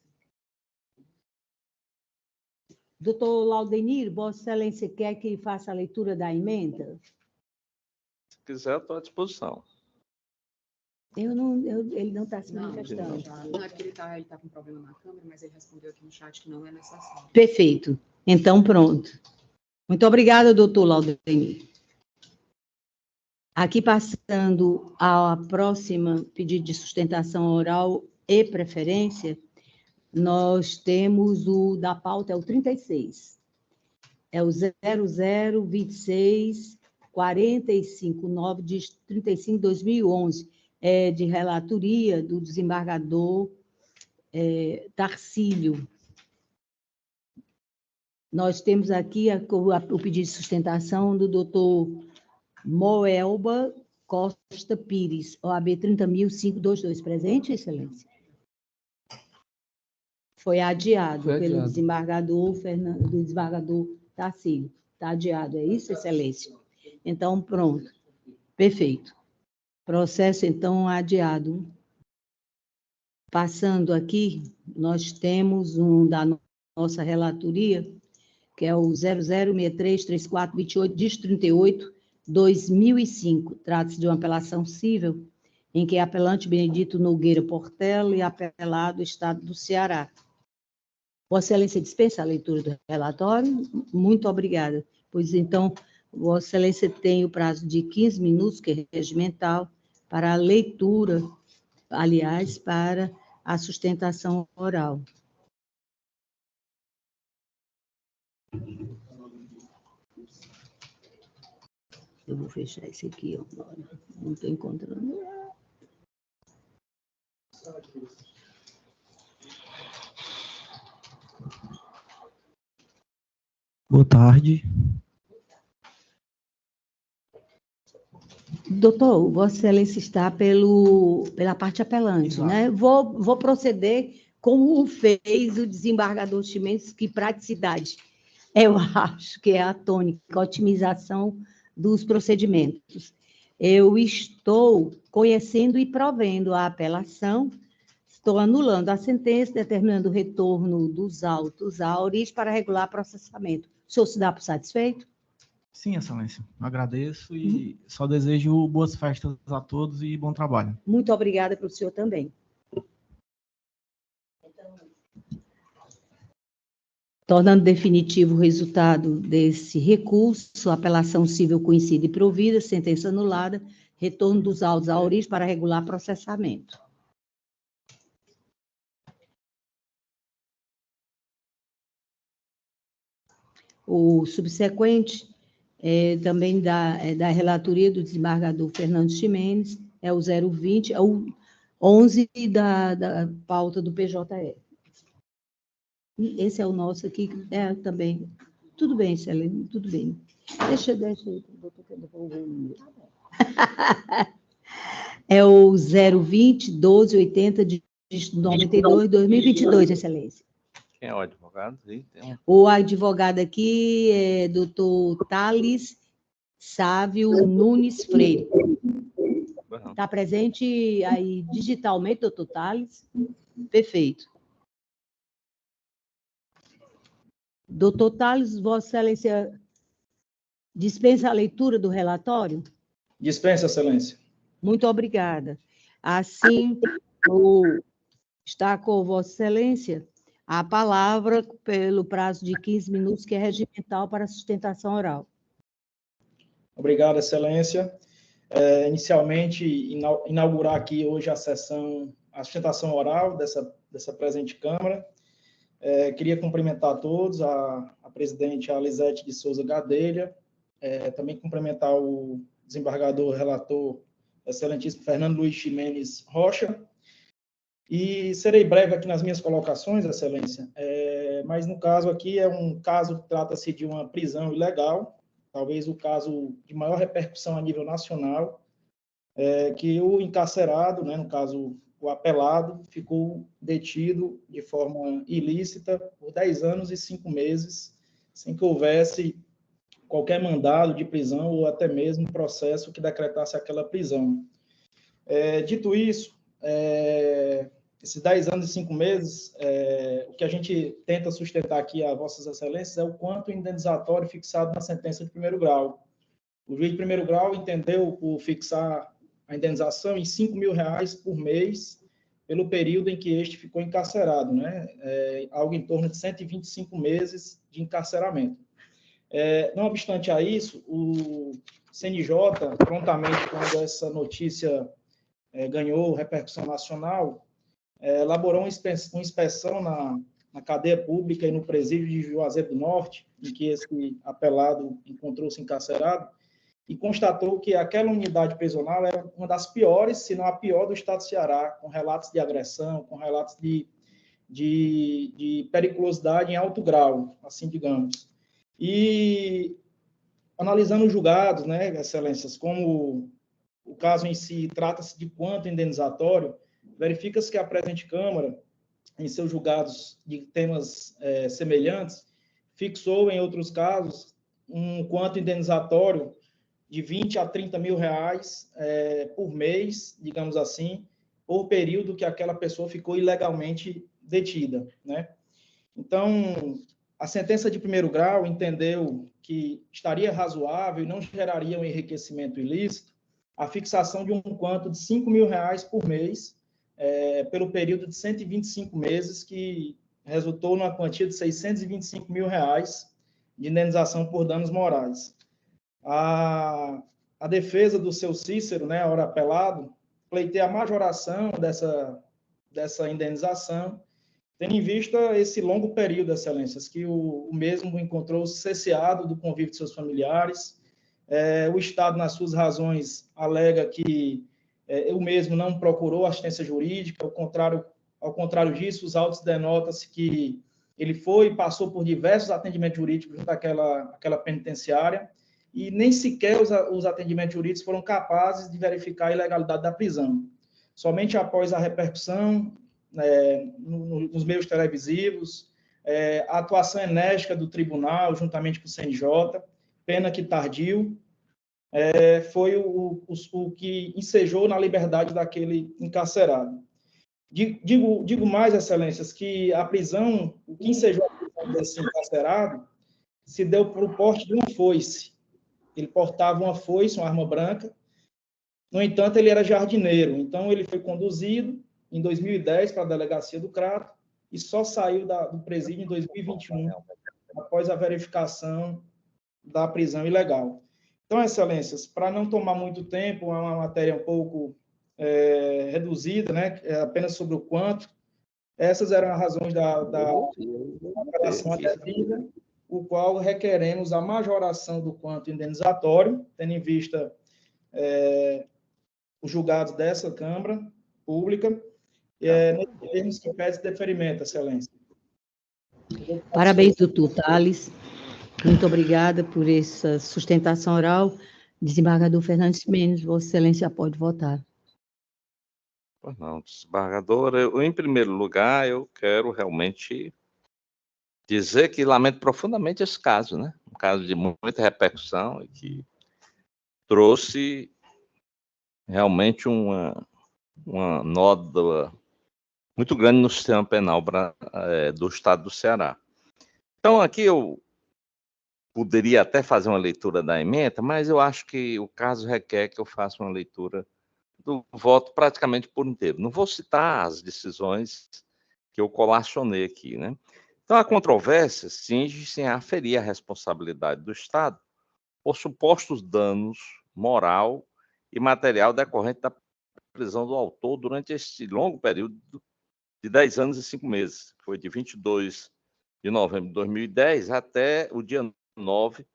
Doutor Laudenir, Vossa Excelência quer que faça a leitura da emenda? Se quiser, eu estou à disposição. Ele não está se manifestando. Não, é porque ele está com problema na câmera, mas ele respondeu aqui no chat que não é necessário. Perfeito. Então, pronto. Muito obrigada, doutor Laudenir. Aqui passando à próxima pedido de sustentação oral e preferência, nós temos o da pauta, é o 36. É o 0026-459 de 35/2011. É de relatoria do desembargador Tarcílio. Nós temos aqui o pedido de sustentação do doutor Moelba Costa Pires, OAB 30.522. Presente, Excelência? Foi adiado pelo desembargador Tarcílio. Está adiado, é isso, Excelência? Então, pronto. Perfeito. Processo, então, adiado. Passando aqui, nós temos um da nossa relatoria, que é o 00633428, dígito 38, 2005. Trata-se de uma apelação cível, em que apelante Benedito Nogueira Portela e apelado Estado do Ceará. Vossa Excelência dispensa a leitura do relatório? Muito obrigada. Pois então, Vossa Excelência tem o prazo de 15 minutos, que é regimental, para a leitura, aliás, para a sustentação oral. Eu vou fechar esse aqui agora. Não estou encontrando. Boa tarde. Doutor, Vossa Excelência está pela parte apelante, exato, né? Vou proceder como fez o desembargador Ximenes, que praticidade. Eu acho que é a tônica, a otimização dos procedimentos. Eu estou conhecendo e provendo a apelação, estou anulando a sentença, determinando o retorno dos autos à origem para regular processamento. O senhor se dá por satisfeito? Sim, Excelência. Agradeço e só desejo boas festas a todos e bom trabalho. Muito obrigada para o senhor também. Tornando definitivo o resultado desse recurso, apelação civil conhecida e provida, sentença anulada, retorno dos autos à origem para regular processamento. O subsequente também da relatoria do desembargador Fernando Ximenes, é o 020, é o 11 da pauta do PJE. Esse é o nosso aqui, também. Tudo bem, Celene, tudo bem. Deixa aí, doutor, que eu vou ver o número. É o 020-1280 de 92/2022, Excelência. Quem é o advogado? O advogado aqui é doutor Thales Sávio Nunes Freire. Está presente aí digitalmente, doutor Thales? Perfeito. Doutor Thales, Vossa Excelência dispensa a leitura do relatório? Dispensa, Excelência. Muito obrigada. Assim, está com Vossa Excelência a palavra pelo prazo de 15 minutos, que é regimental para sustentação oral. Obrigado, Excelência. Inicialmente, inaugurar aqui hoje a sustentação oral dessa presente Câmara. Queria cumprimentar a todos, a presidente Alisete de Souza Gadelha, também cumprimentar o desembargador relator, excelentíssimo Fernando Luiz Ximenes Rocha, e serei breve aqui nas minhas colocações, Excelência, mas no caso aqui trata-se de uma prisão ilegal, talvez o caso de maior repercussão a nível nacional, que o encarcerado, né, no caso o apelado, ficou detido de forma ilícita por 10 anos e 5 meses, sem que houvesse qualquer mandado de prisão ou até mesmo processo que decretasse aquela prisão. Dito isso, esses 10 anos e 5 meses, o que a gente tenta sustentar aqui a Vossas Excelências é o quanto indenizatório fixado na sentença de primeiro grau. O juiz de primeiro grau entendeu por fixar a indenização em R$ 5.000 por mês, pelo período em que este ficou encarcerado, né? Algo em torno de 125 meses de encarceramento. Não obstante a isso, o CNJ, prontamente, quando essa notícia ganhou repercussão nacional, elaborou uma inspeção na cadeia pública e no presídio de Juazeiro do Norte, em que esse apelado encontrou-se encarcerado, e constatou que aquela unidade prisional era uma das piores, se não a pior do estado do Ceará, com relatos de agressão, com relatos de periculosidade em alto grau, assim digamos. E analisando os julgados, né, Excelências, como o caso em si trata-se de quanto indenizatório, verifica-se que a presente Câmara, em seus julgados de temas semelhantes, fixou, em outros casos, um quanto indenizatório de 20 a 30 mil reais por mês, digamos assim, por período que aquela pessoa ficou ilegalmente detida, né? Então, a sentença de primeiro grau entendeu que estaria razoável e não geraria um enriquecimento ilícito a fixação de um quanto de R$ 5.000 por mês, pelo período de 125 meses, que resultou numa quantia de R$ 625 mil de indenização por danos morais. A defesa do seu Cícero, né, ora apelado, pleiteia a majoração dessa indenização, tendo em vista esse longo período, Excelências, que o mesmo encontrou-se cesseado do convívio de seus familiares. O Estado, nas suas razões, alega que o mesmo não procurou assistência jurídica, ao contrário disso, os autos denotam-se que ele foi e passou por diversos atendimentos jurídicos junto àquela penitenciária, e nem sequer os atendimentos jurídicos foram capazes de verificar a ilegalidade da prisão. Somente após a repercussão nos meios televisivos, a atuação enérgica do tribunal, juntamente com o CNJ, pena que tardio, foi o que ensejou na liberdade daquele encarcerado. Digo mais, Excelências, que a prisão, o que ensejou a prisão desse encarcerado, se deu por porte de uma foice. Ele portava uma foice, uma arma branca. No entanto, ele era jardineiro. Então, ele foi conduzido em 2010 para a delegacia do Crato e só saiu do presídio em 2021, após a verificação da prisão ilegal. Então, Excelências, para não tomar muito tempo, é uma matéria um pouco reduzida, né? Apenas sobre o quanto. Essas eram as razões da apelação advertida, o qual requeremos a majoração do quanto indenizatório, tendo em vista os julgados dessa Câmara Pública, nos termos que pede deferimento, Excelência. Parabéns, doutor Thales. Muito obrigada por essa sustentação oral. Desembargador Fernando Ximenes, Vossa Excelência pode votar. Pois não, desembargador, em primeiro lugar, eu quero realmente dizer que lamento profundamente esse caso, né? Um caso de muita repercussão e que trouxe realmente uma nódoa muito grande no sistema penal do estado do Ceará. Então, aqui eu poderia até fazer uma leitura da ementa, mas eu acho que o caso requer que eu faça uma leitura do voto praticamente por inteiro. Não vou citar as decisões que eu colacionei aqui, né? Então, a controvérsia cinge-se a aferir a responsabilidade do Estado por supostos danos moral e material decorrente da prisão do autor durante esse longo período de 10 anos e 5 meses, que foi de 22 de novembro de 2010 até o dia 9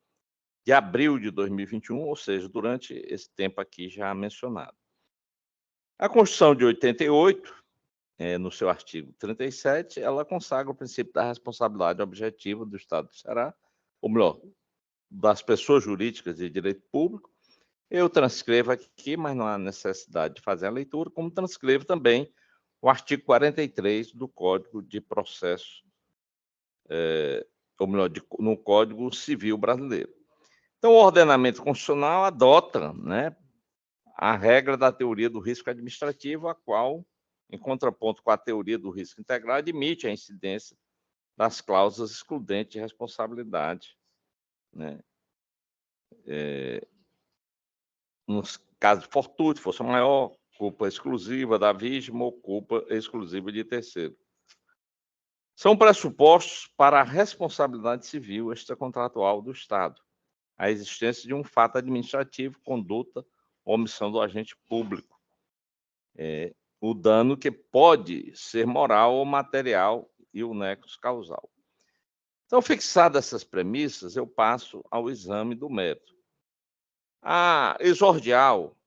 de abril de 2021, ou seja, durante esse tempo aqui já mencionado. A Constituição de 88, no seu artigo 37, ela consagra o princípio da responsabilidade objetiva do Estado do Ceará, ou melhor, das pessoas jurídicas de direito público. Eu transcrevo aqui, mas não há necessidade de fazer a leitura, como transcrevo também o artigo 43 do Código de Processo, ou melhor, no Código Civil Brasileiro. Então, o ordenamento constitucional adota, né, a regra da teoria do risco administrativo, a qual, em contraponto com a teoria do risco integral, admite a incidência das cláusulas excludentes de responsabilidade, né? Nos casos de fortuito, força maior, culpa exclusiva da vítima ou culpa exclusiva de terceiro. São pressupostos para a responsabilidade civil extracontratual do Estado, a existência de um fato administrativo, conduta ou omissão do agente público. O dano que pode ser moral ou material e o nexo causal. Então, fixadas essas premissas, eu passo ao exame do mérito. A exordial,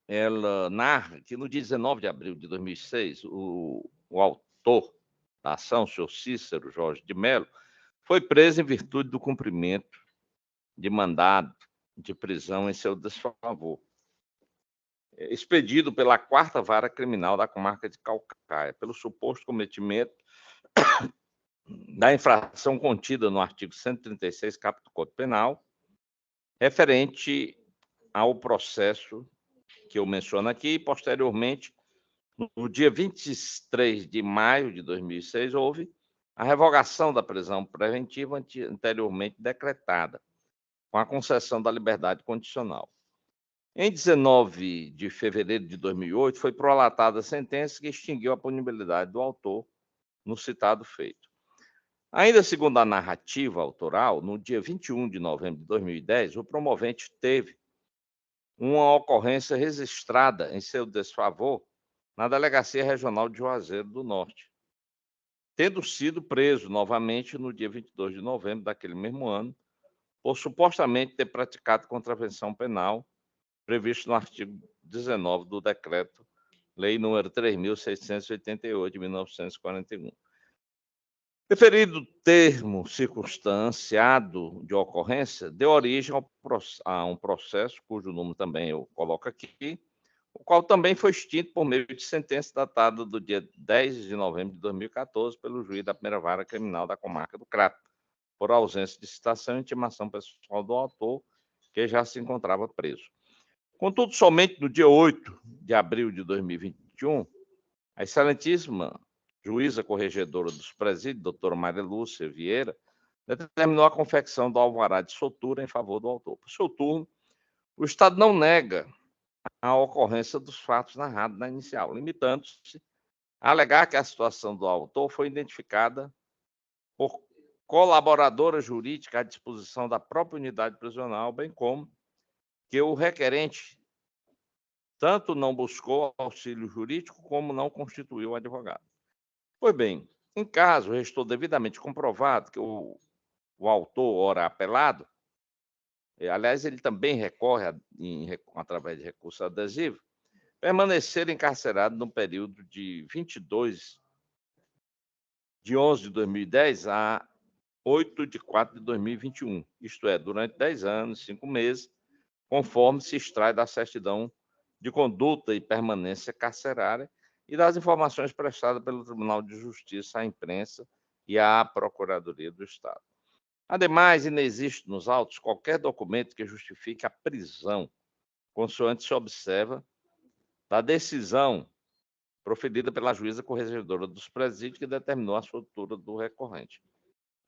ela narra que no dia 19 de abril de 2006, o autor da ação, o senhor Cícero Jorge de Mello, foi preso em virtude do cumprimento de mandado de prisão em seu desfavor, expedido pela 4ª Vara Criminal da Comarca de Caucaia, pelo suposto cometimento da infração contida no artigo 136, caput do Código Penal, referente ao processo que eu menciono aqui, e posteriormente, no dia 23 de maio de 2006, houve a revogação da prisão preventiva anteriormente decretada, com a concessão da liberdade condicional. Em 19 de fevereiro de 2008, foi prolatada a sentença que extinguiu a punibilidade do autor no citado feito. Ainda segundo a narrativa autoral, no dia 21 de novembro de 2010, o promovente teve uma ocorrência registrada em seu desfavor na Delegacia Regional de Juazeiro do Norte, tendo sido preso novamente no dia 22 de novembro daquele mesmo ano, por supostamente ter praticado contravenção penal previsto no artigo 19 do Decreto-Lei nº 3.688, de 1941. Referido termo circunstanciado de ocorrência deu origem a um processo, cujo número também eu coloco aqui, o qual também foi extinto por meio de sentença datada do dia 10 de novembro de 2014 pelo juiz da 1ª Vara Criminal da Comarca do Crato, por ausência de citação e intimação pessoal do autor, que já se encontrava preso. Contudo, somente no dia 8 de abril de 2021, a excelentíssima juíza corregedora dos presídios, doutora Maria Lúcia Vieira, determinou a confecção do alvará de soltura em favor do autor. Por seu turno, o Estado não nega a ocorrência dos fatos narrados na inicial, limitando-se a alegar que a situação do autor foi identificada por colaboradora jurídica à disposição da própria unidade prisional, bem como que o requerente tanto não buscou auxílio jurídico como não constituiu advogado. Pois bem, em caso restou devidamente comprovado que o autor, ora apelado, aliás, ele também recorre através de recurso adesivo, permanecer encarcerado no período de 22 de 11 de 2010 a 8 de 4 de 2021, isto é, durante 10 anos, 5 meses, conforme se extrai da certidão de conduta e permanência carcerária e das informações prestadas pelo Tribunal de Justiça à imprensa e à Procuradoria do Estado. Ademais, inexiste nos autos qualquer documento que justifique a prisão, consoante se observa da decisão proferida pela juíza corregedora dos presídios que determinou a soltura do recorrente.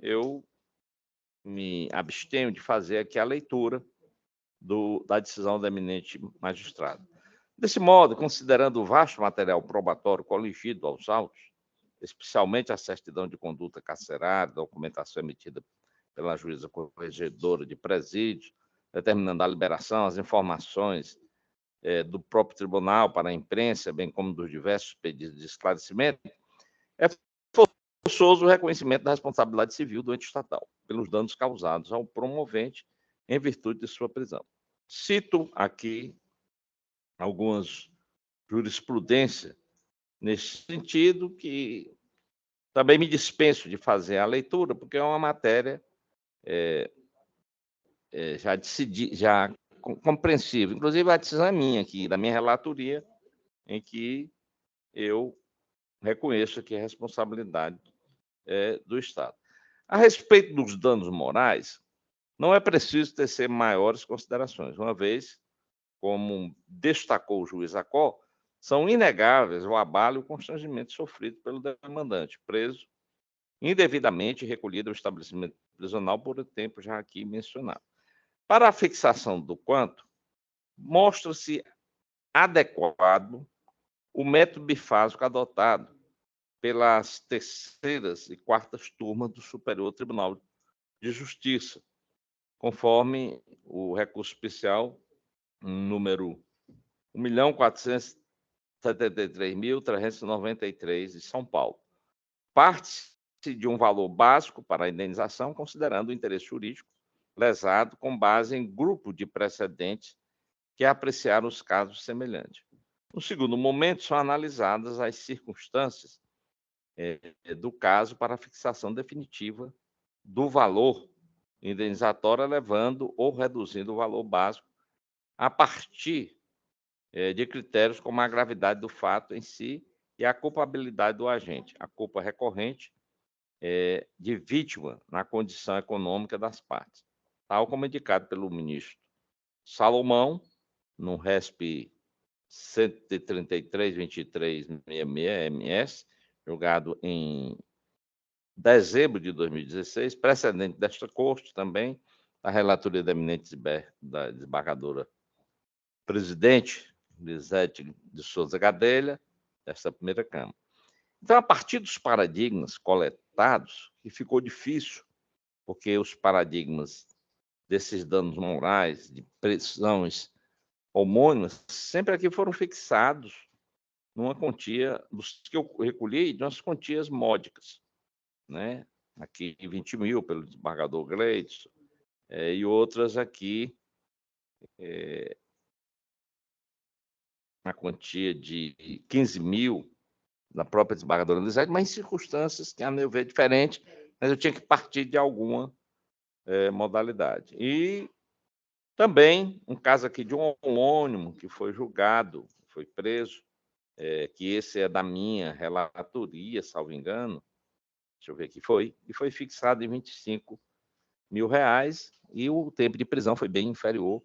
Eu me abstenho de fazer aqui a leitura da decisão do eminente magistrado. Desse modo, considerando o vasto material probatório coligido aos autos, especialmente a certidão de conduta carcerária, documentação emitida pela juíza corregedora de presídio, determinando a liberação, as informações do próprio tribunal para a imprensa, bem como dos diversos pedidos de esclarecimento, é forçoso o reconhecimento da responsabilidade civil do ente estatal pelos danos causados ao promovente em virtude de sua prisão. Cito aqui algumas jurisprudências nesse sentido, que também me dispenso de fazer a leitura, porque é uma matéria já compreensível. Inclusive, a decisão é minha aqui, da minha relatoria, em que eu reconheço aqui a responsabilidade do Estado. A respeito dos danos morais, não é preciso tecer maiores considerações, uma vez, como destacou o juiz Acó, são inegáveis o abalo e o constrangimento sofrido pelo demandante, preso indevidamente e recolhido ao estabelecimento prisional por tempo já aqui mencionado. Para a fixação do quanto, mostra-se adequado o método bifásico adotado pelas terceiras e quartas turmas do Superior Tribunal de Justiça, conforme o recurso especial número 1.473.393 de São Paulo. Parte-se de um valor básico para a indenização, considerando o interesse jurídico lesado com base em grupo de precedentes que apreciaram os casos semelhantes. No segundo momento, são analisadas as circunstâncias do caso para a fixação definitiva do valor indenizatório, elevando ou reduzindo o valor básico a partir de critérios como a gravidade do fato em si e a culpabilidade do agente, a culpa recorrente de vítima na condição econômica das partes, tal como indicado pelo ministro Salomão, no RESP 133.23.66/MS, julgado em dezembro de 2016, precedente desta corte também, a relatoria da eminente da desembargadora presidente Lisete de Souza Gadelha, desta primeira Câmara. Então, a partir dos paradigmas coletados, que ficou difícil, porque os paradigmas desses danos morais, de prisões homônimas, sempre aqui foram fixados numa quantia, dos que eu recolhi, de umas quantias módicas, né? Aqui 20 mil pelo desembargador Gleidson, e outras aqui na quantia de 15 mil da própria desembargadora Lisete, mas em circunstâncias que, a meu ver, diferentes, mas eu tinha que partir de alguma modalidade. E também um caso aqui de um homônimo que foi julgado, foi preso, que esse é da minha relatoria, salvo engano, deixa eu ver aqui, e foi fixado em R$25 mil, e o tempo de prisão foi bem inferior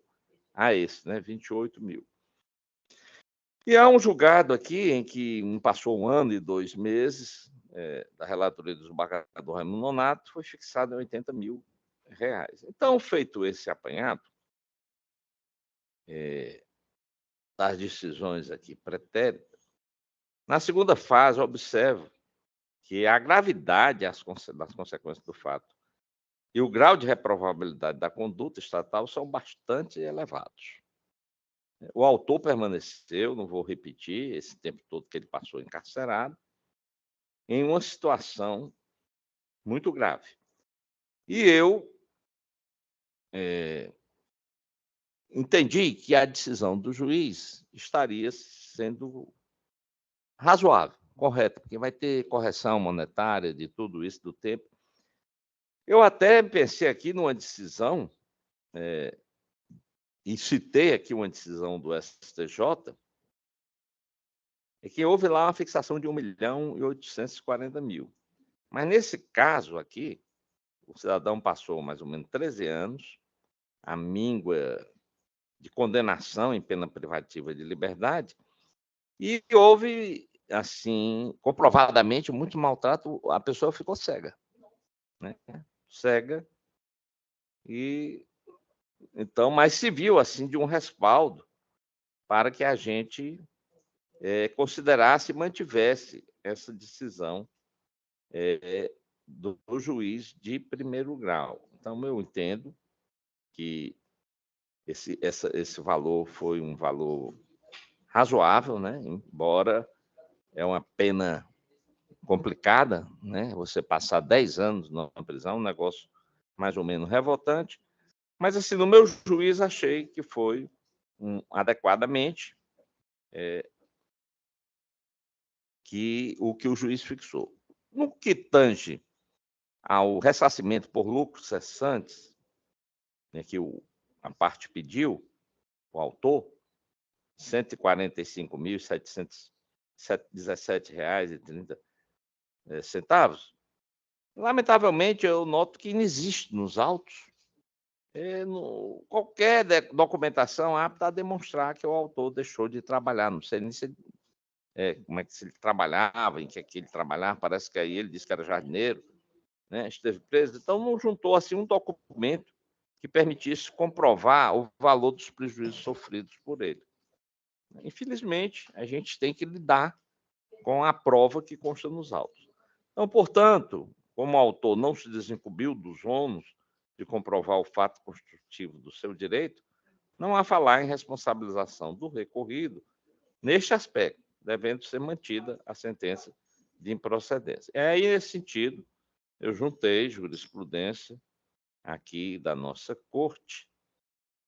a esse, né, 28 mil. E há um julgado aqui em que passou 1 ano e 2 meses da relatoria do desembargador Raimundo Nonato, foi fixado em R$80 mil. Então, feito esse apanhado das decisões aqui pretéritas, na segunda fase, observo que a gravidade das consequências do fato e o grau de reprovabilidade da conduta estatal são bastante elevados. O autor permaneceu, não vou repetir, esse tempo todo que ele passou encarcerado, em uma situação muito grave. E eu entendi que a decisão do juiz estaria sendo razoável, correta, porque vai ter correção monetária de tudo isso do tempo. Eu até pensei aqui numa decisão e citei aqui uma decisão do STJ, é que houve lá uma fixação de 1.840.000. Mas nesse caso aqui, o cidadão passou mais ou menos 13 anos, a míngua de condenação em pena privativa de liberdade, e houve, assim, comprovadamente, muito maltrato, a pessoa ficou cega, né? Cega, e então, mas se viu, assim, de um respaldo para que a gente considerasse e mantivesse essa decisão do juiz de primeiro grau. Então, eu entendo que esse valor foi um valor razoável, né? Embora é uma pena complicada, né? Você passar 10 anos na prisão, um negócio mais ou menos revoltante, mas, assim, no meu juízo, achei que foi adequadamente o que o juiz fixou. No que tange ao ressarcimento por lucros cessantes, né, que a parte pediu, o autor, R$ 145.717,30. Lamentavelmente, eu noto que não existe nos autos qualquer documentação apta a demonstrar que o autor deixou de trabalhar. Não sei nem se como é que se ele trabalhava, em que ele trabalhava, parece que aí ele disse que era jardineiro, né? Esteve preso, então não juntou assim um documento que permitisse comprovar o valor dos prejuízos sofridos por ele. Infelizmente, a gente tem que lidar com a prova que consta nos autos. Então, portanto, como o autor não se desincumbiu dos ônus de comprovar o fato constitutivo do seu direito, não há falar em responsabilização do recorrido neste aspecto, devendo ser mantida a sentença de improcedência. Aí, nesse sentido, eu juntei jurisprudência aqui da nossa corte,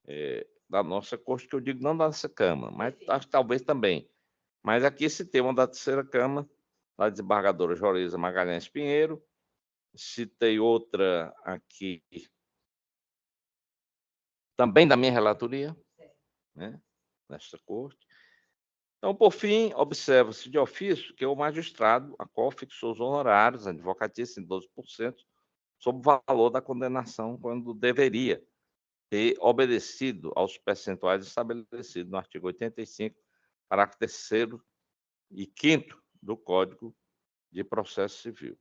que eu digo não da nossa Câmara, mas acho que talvez também. Mas aqui citei uma da terceira Câmara, da desembargadora Joreza Magalhães Pinheiro, citei outra aqui, também da minha relatoria, né, nesta corte. Então, por fim, observa-se de ofício que o magistrado, a qual fixou os honorários advocatícios em 12%, sobre o valor da condenação, quando deveria ter obedecido aos percentuais estabelecidos no artigo 85, parágrafo 3º e 5º do Código de Processo Civil.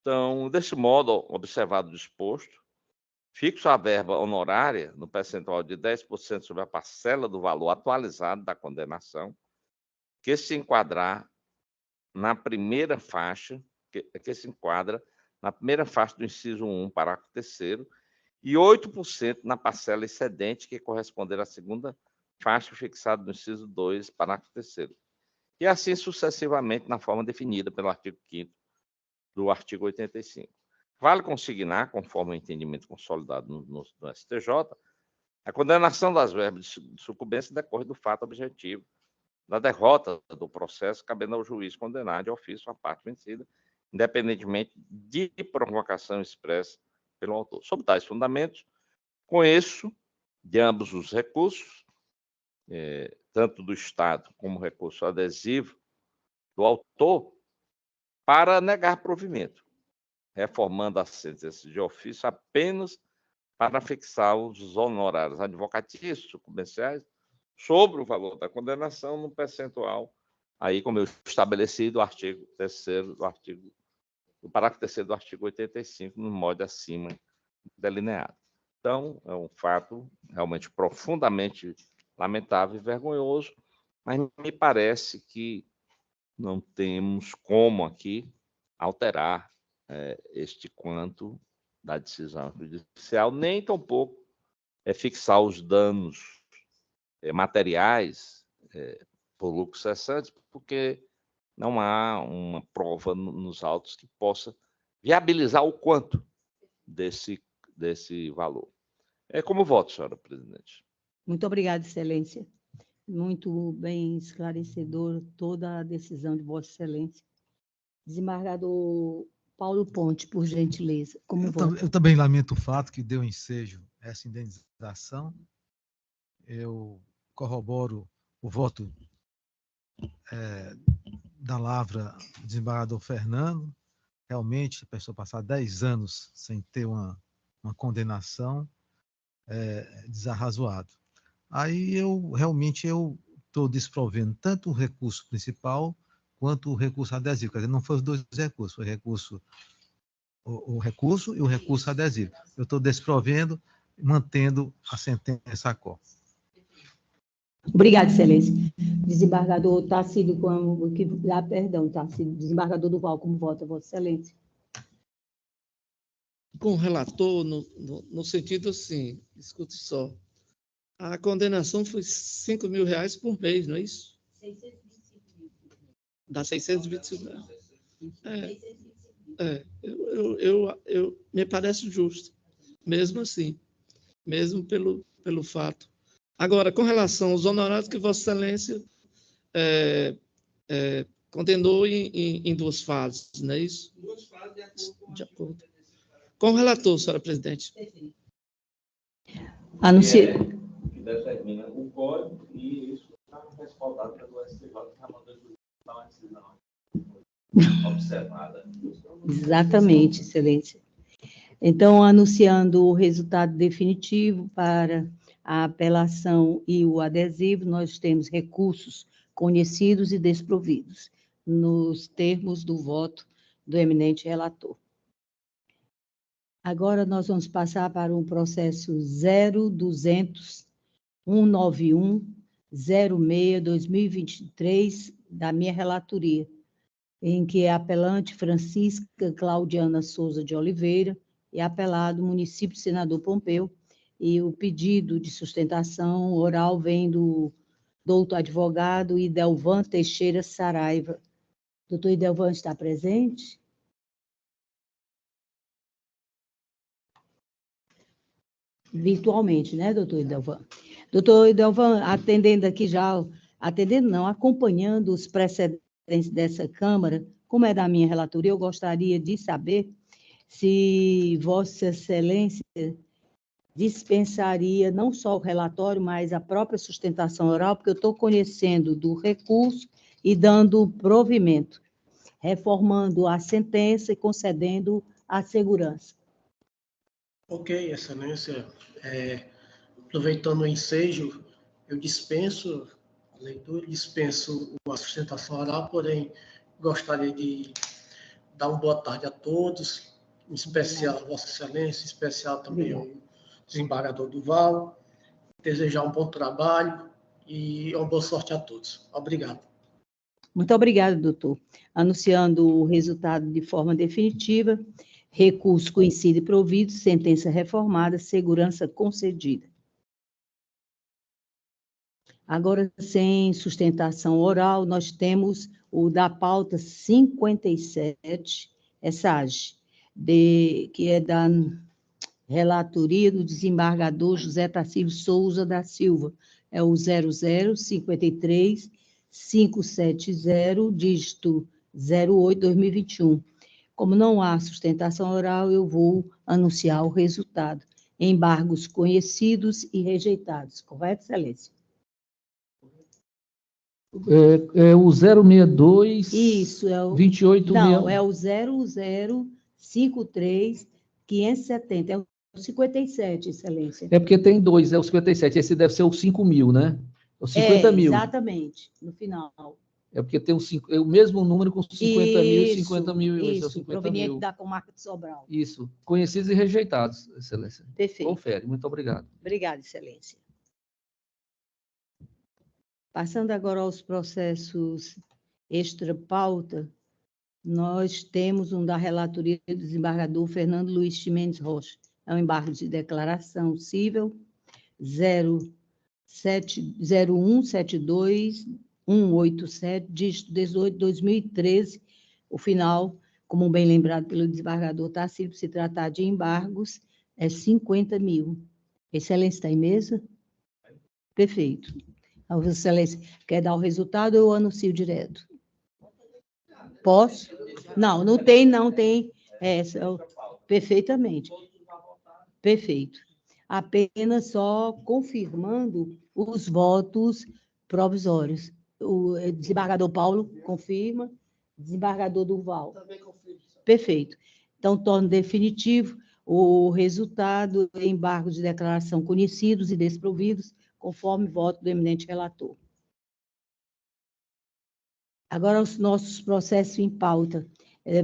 Então, desse modo, observado o disposto, fixo a verba honorária no percentual de 10% sobre a parcela do valor atualizado da condenação, que se enquadrar na primeira faixa, que se enquadra na primeira faixa do inciso 1, parágrafo 3º, e 8% na parcela excedente, que corresponder à segunda faixa fixada no inciso 2, parágrafo 3º. E assim sucessivamente na forma definida pelo artigo 5º do artigo 85. Vale consignar, conforme o entendimento consolidado no STJ, a condenação das verbas de sucumbência decorre do fato objetivo da derrota do processo, cabendo ao juiz condenar de ofício a parte vencida, independentemente de provocação expressa pelo autor. Sob tais fundamentos, conheço de ambos os recursos, tanto do Estado como recurso adesivo do autor, para negar provimento, reformando a sentença de ofício apenas para fixar os honorários advocatícios, sucumbenciais, sobre o valor da condenação no percentual, aí como eu estabeleci do artigo 3º do parágrafo 3º do artigo 85, no modo acima delineado. Então, é um fato realmente profundamente lamentável e vergonhoso, mas me parece que não temos como aqui alterar este quanto da decisão judicial, nem tampouco fixar os danos materiais por lucros cessantes, porque não há uma prova nos autos que possa viabilizar o quanto desse valor. Como voto, senhora presidente. Muito obrigada, Excelência. Muito bem esclarecedor toda a decisão de Vossa Excelência. Desembargador Paulo Ponte, por gentileza. Como vota? Eu também lamento o fato que deu ensejo essa indenização. Eu corroboro o voto da Lavra, desembargador Fernando. Realmente, a pessoa passar 10 anos sem ter uma condenação é desarrazoado. Aí eu estou desprovendo tanto o recurso principal quanto o recurso adesivo. Quer dizer, não foram os dois recursos, foi o recurso e o recurso adesivo. Eu estou desprovendo, mantendo a sentença quo. Obrigada, Excelência. Desembargador Tarcísio, Tarcísio, desembargador Duval, como vota, Vossa Excelência? Com o relator, no sentido assim, escute só, a condenação foi R$5.000 por mês, não é isso? 625 mil. Dá 625 mil. Me parece justo, mesmo assim, mesmo pelo fato. Agora, com relação aos honorários que Vossa Excelência condenou em duas fases, não é isso? Duas fases de acordo. Com o relator, senhora presidente. Anuncia. Que determina o código e isso está respaldado pelo STJ, que já mandou dar uma decisão observada. Exatamente, Excelência. Então, anunciando o resultado definitivo para a apelação e o adesivo, nós temos recursos conhecidos e desprovidos, nos termos do voto do eminente relator. Agora, nós vamos passar para um processo 0200-191-06-2023, da minha relatoria, em que é apelante Francisca Claudiana Souza de Oliveira e apelado município de Senador Pompeu, e o pedido de sustentação oral vem do doutor advogado Idelvan Teixeira Saraiva. Doutor Idelvan está presente? Virtualmente, né, doutor Idelvan? Doutor Idelvan, acompanhando os precedentes dessa Câmara, como é da minha relatoria, eu gostaria de saber se Vossa Excelência dispensaria não só o relatório, mas a própria sustentação oral, porque eu estou conhecendo do recurso e dando provimento, reformando a sentença e concedendo a segurança. Ok, Excelência. Aproveitando o ensejo, eu dispenso a leitura, dispenso a sustentação oral, porém gostaria de dar uma boa tarde a todos, em especial a Vossa Excelência, em especial também ao desembargador Duval, desejar um bom trabalho e uma boa sorte a todos. Obrigado. Muito obrigada, doutor. Anunciando o resultado de forma definitiva, recurso conhecido e provido, sentença reformada, segurança concedida. Agora, sem sustentação oral, nós temos o da pauta 57, SAGE, que é da relatoria do desembargador José Tarcísio Souza da Silva, é o 0053570, dígito 08-2021. Como não há sustentação oral, eu vou anunciar o resultado. Embargos conhecidos e rejeitados. Correto, Excelência? O 062... Isso, é o... 28... Não, é o 0053-570, é o 57, Excelência. É porque tem dois, é o 57, esse deve ser o 5.000, né? O 50 mil. Exatamente, no final. É porque tem o mesmo número com 50 mil e 50 mil. Isso, 50 proveniente mil. da comarca de Sobral. Isso, conhecidos e rejeitados, Excelência. Perfeito. Confere, muito obrigado. Obrigada, Excelência. Passando agora aos processos extra-pauta, nós temos um da relatoria do desembargador Fernando Luiz de Mendes Rocha. É um embargo de declaração cível 0172187, dígito 18/2013, o final, como bem lembrado pelo desembargador Tarcísio, se tratar de embargos, é 50 mil. Excelência, está em mesa? Perfeito. A Vossa Excelência quer dar o resultado ou eu anuncio direto? Posso? Não tem Perfeitamente. Perfeito. Apenas só confirmando os votos provisórios. O desembargador Paulo confirma, desembargador Durval. Também confirma. Perfeito. Então, torno definitivo o resultado em embargos de declaração conhecidos e desprovidos, conforme voto do eminente relator. Agora, os nossos processos em pauta.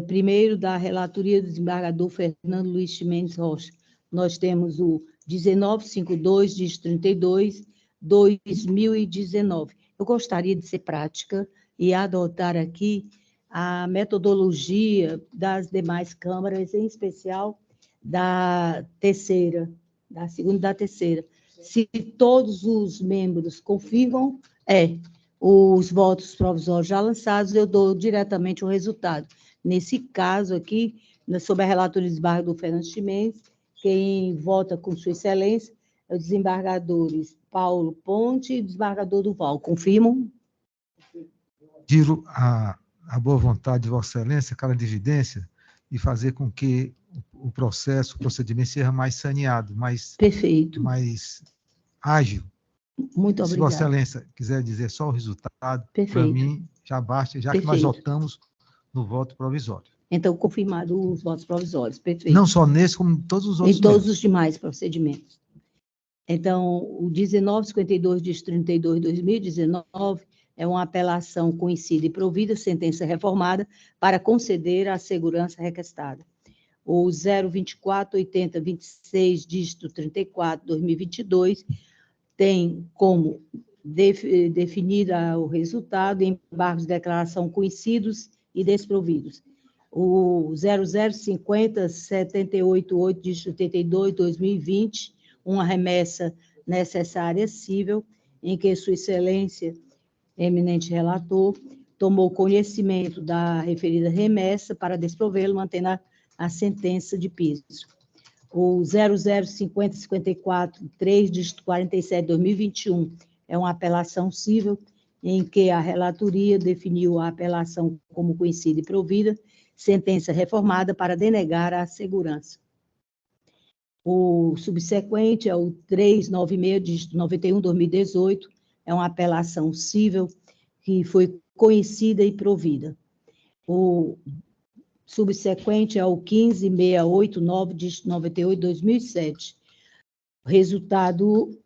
Primeiro, da relatoria do desembargador Fernando Luiz Mendes Rocha. Nós temos o 1952, dígito 32, 2019. Eu gostaria de ser prática e adotar aqui a metodologia das demais câmaras, em especial da terceira, da segunda e da terceira. Se todos os membros confirmam, os votos provisórios já lançados, eu dou diretamente o resultado. Nesse caso aqui, sob a relatoria do desembargador Fernando Mendes, quem vota com sua excelência é os desembargadores Paulo Ponte e o desembargador Durval. Confirmam? Tiro a boa vontade de Vossa Excelência, cara de evidência, e fazer com que o processo, o procedimento seja mais saneado, mais, perfeito, mais ágil. Muito obrigada. Se Vossa Excelência quiser dizer só o resultado, para mim já basta, já que nós votamos no voto provisório. Então, confirmado os votos provisórios, perfeito. Não só nesse, como em todos os outros. Em todos os demais procedimentos. Então, o 1952, dígito 32, 2019, é uma apelação conhecida e provida, sentença reformada, para conceder a segurança requestada. O 0248026, dígito 34, 2022, tem como definida o resultado em embargos de declaração conhecidos e desprovidos. O 0050788, dígito 82, 2020, uma remessa necessária cível, em que Sua Excelência, eminente relator, tomou conhecimento da referida remessa para desprovê-lo, mantendo a sentença de piso. O 005054, 3, dígito 47, 2021, é uma apelação cível, em que a relatoria definiu a apelação como conhecida e provida, sentença reformada para denegar a segurança. O subsequente é o 396, dígito 91, 2018, é uma apelação cível que foi conhecida e provida. O subsequente é o 15689, dígito 98, 2007. O resultado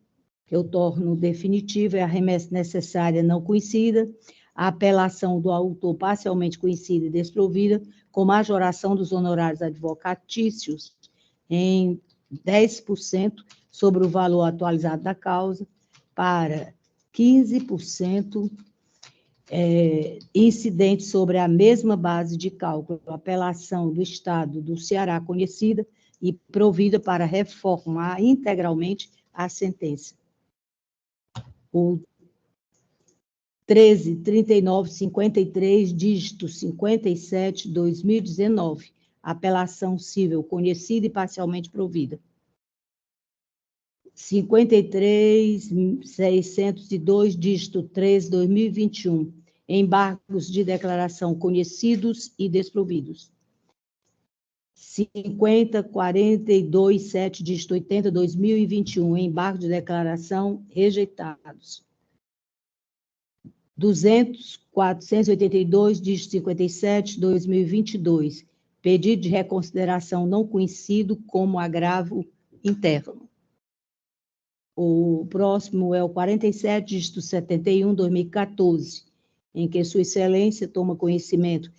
que eu torno definitivo é a remessa necessária não conhecida, a apelação do autor parcialmente conhecida e desprovida, com majoração dos honorários advocatícios em 10% sobre o valor atualizado da causa, para 15% incidente sobre a mesma base de cálculo, apelação do Estado do Ceará conhecida e provida para reformar integralmente a sentença. O 133953, dígito 57, 2019, apelação cível conhecida e parcialmente provida. 53602, dígito 3, 2021, embargos de declaração conhecidos e desprovidos. 50427, dígito 80, 2021, embargo de declaração rejeitados. 482, dígito 57, 2022, pedido de reconsideração não conhecido como agravo interno. O próximo é o 47, dígito 71, 2014, em que Sua Excelência toma conhecimento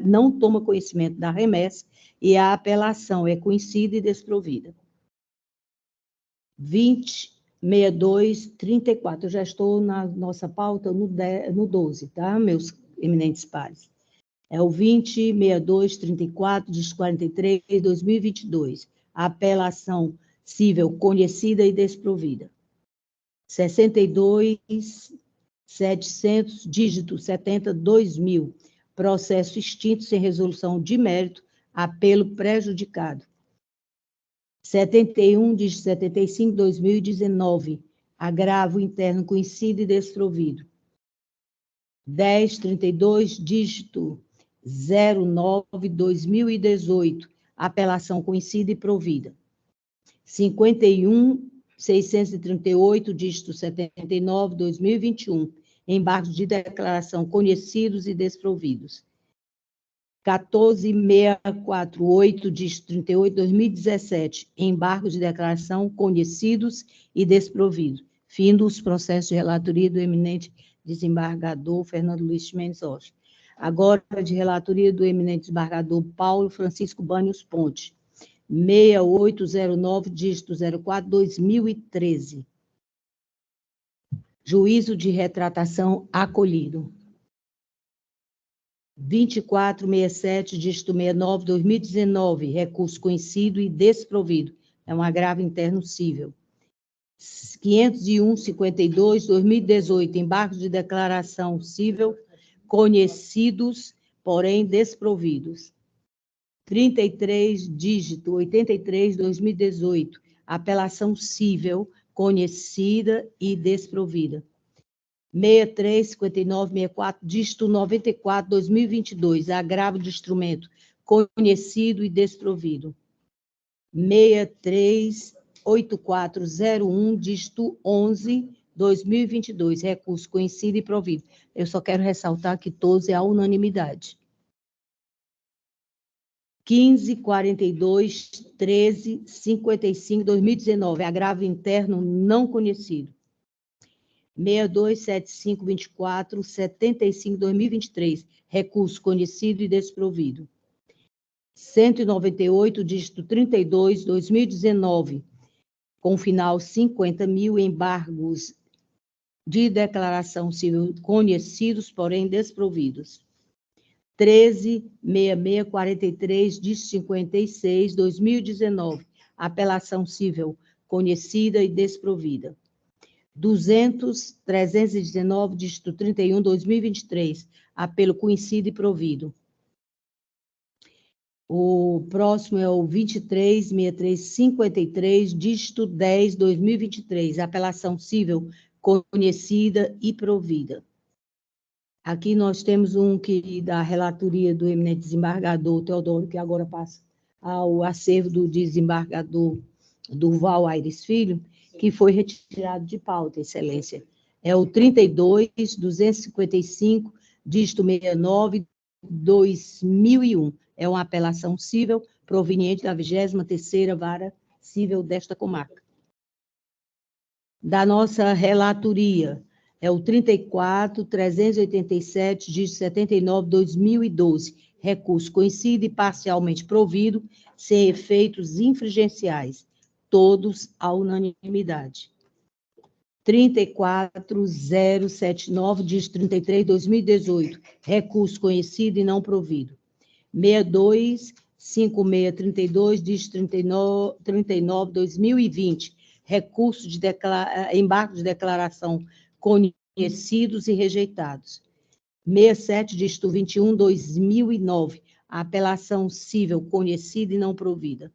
não toma conhecimento da remessa e a apelação é conhecida e desprovida. 206234, eu já estou na nossa pauta no 12, tá, meus eminentes pares? É o 206234, dígito 43, 2022, a apelação cível conhecida e desprovida. 62.700, dígito 70, 2000, processo extinto sem resolução de mérito, apelo prejudicado. 71, dígito 75, 2019, agravo interno conhecido e desprovido. 1032, dígito 09/2018, apelação conhecida e provida. 51.638, dígito 79/2021, embargos de declaração conhecidos e desprovidos. 14.648, dígito 38/2017, embargos de declaração conhecidos e desprovidos. Fim dos processos de relatoria do eminente desembargador Fernando Luiz Mendes Rocha. Agora, de relatoria do eminente desembargador Paulo Francisco Bânios Ponte, 6809, dígito 04/2013. Juízo de retratação acolhido. 2467, dígito 69/2019, recurso conhecido e desprovido. É um agravo interno cível. 501/52/2018, embargos de declaração cível conhecidos, porém desprovidos. 33, dígito 83/2018, apelação cível conhecida e desprovida. 63/59/64, dígito 94/2022, agravo de instrumento conhecido e desprovido. 63/84/01, dígito 11/2022, recurso conhecido e provido. Eu só quero ressaltar que todos é a unanimidade. 15/42/13/55/2019, agravo interno não conhecido. 62/75/24/75/2023, recurso conhecido e desprovido. 198, dígito 32/2019, com final 50.000, embargos de declaração civil conhecidos, porém desprovidos. 13.6643, dígito 56/2019, apelação cível conhecida e desprovida. 200.319, dígito 31/2023, apelo conhecido e provido. O próximo é o 23.6353, dígito 10/2023, apelação cível conhecida e provida. Aqui nós temos um que da relatoria do eminente desembargador Teodoro, que agora passa ao acervo do desembargador Durval Aires Filho, que foi retirado de pauta, excelência. É o 32.255, dígito 69/2001. É uma apelação cível proveniente da 23ª Vara Cível desta comarca. Da nossa relatoria, é o 34.387, dígito 79/2012, recurso conhecido e parcialmente provido, sem efeitos infringenciais, todos à unanimidade. 34.079, dígito 33/2018, recurso conhecido e não provido. 62.5632, dígito 39/2020, recurso de embargo de declaração conhecidos e rejeitados. 67, dígito 21/2009, apelação cível conhecida e não provida.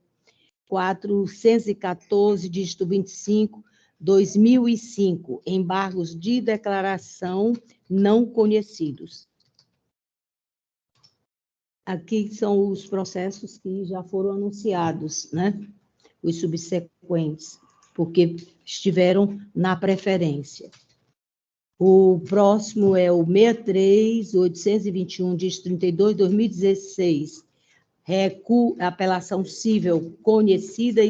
414, dígito 25/2005, embargos de declaração não conhecidos. Aqui são os processos que já foram anunciados, né? Os subsequentes, porque estiveram na preferência. O próximo é o 63.821, dígito 32/2016, apelação cível conhecida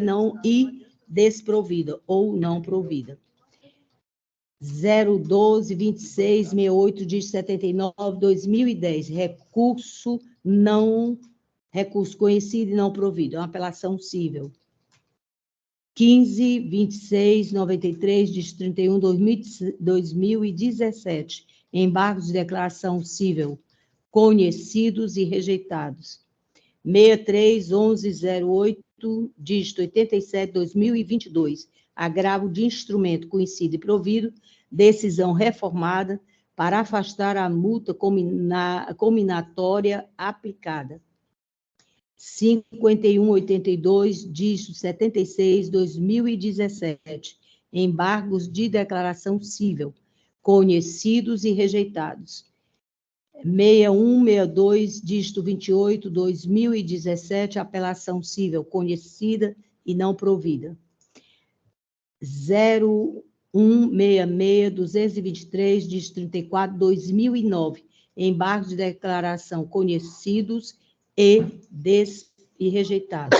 e desprovida, ou não provida. 012.2668, dígito 79/2010, recurso conhecido e não provido, é uma apelação cível. 15.2693, dígito 31/2017, embargos de declaração cível conhecidos e rejeitados. 63.1108, dígito 87/2022, agravo de instrumento conhecido e provido, decisão reformada para afastar a multa cominatória aplicada. 51.82, dígito 76/2017, embargos de declaração cível conhecidos e rejeitados. 6162, dígito 28, 2017, apelação civil conhecida e não provida. 0166, 223, dígito 34, 2009, embargo de declaração conhecidos e rejeitados.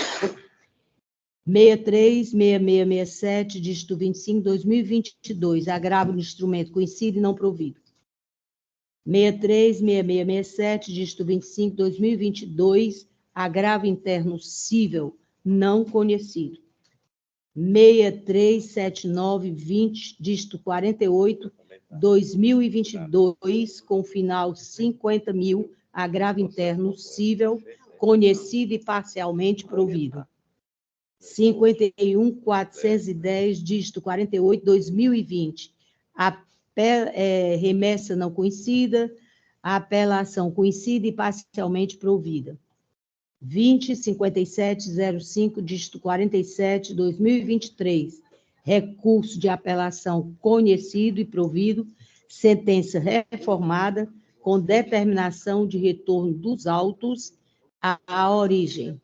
636667, dígito 25, 2022, agravo no instrumento conhecido e não provido. 636667, dígito 25, 2022, agravo interno cível não conhecido. 637920, dígito 48, 2022, com final 50.000, agravo interno cível conhecido e parcialmente provido. 51.410, dígito 48, 2020, remessa não conhecida, apelação conhecida e parcialmente provida. 20.5705, dígito 47, 2023, recurso de apelação conhecido e provido, sentença reformada, com determinação de retorno dos autos à origem.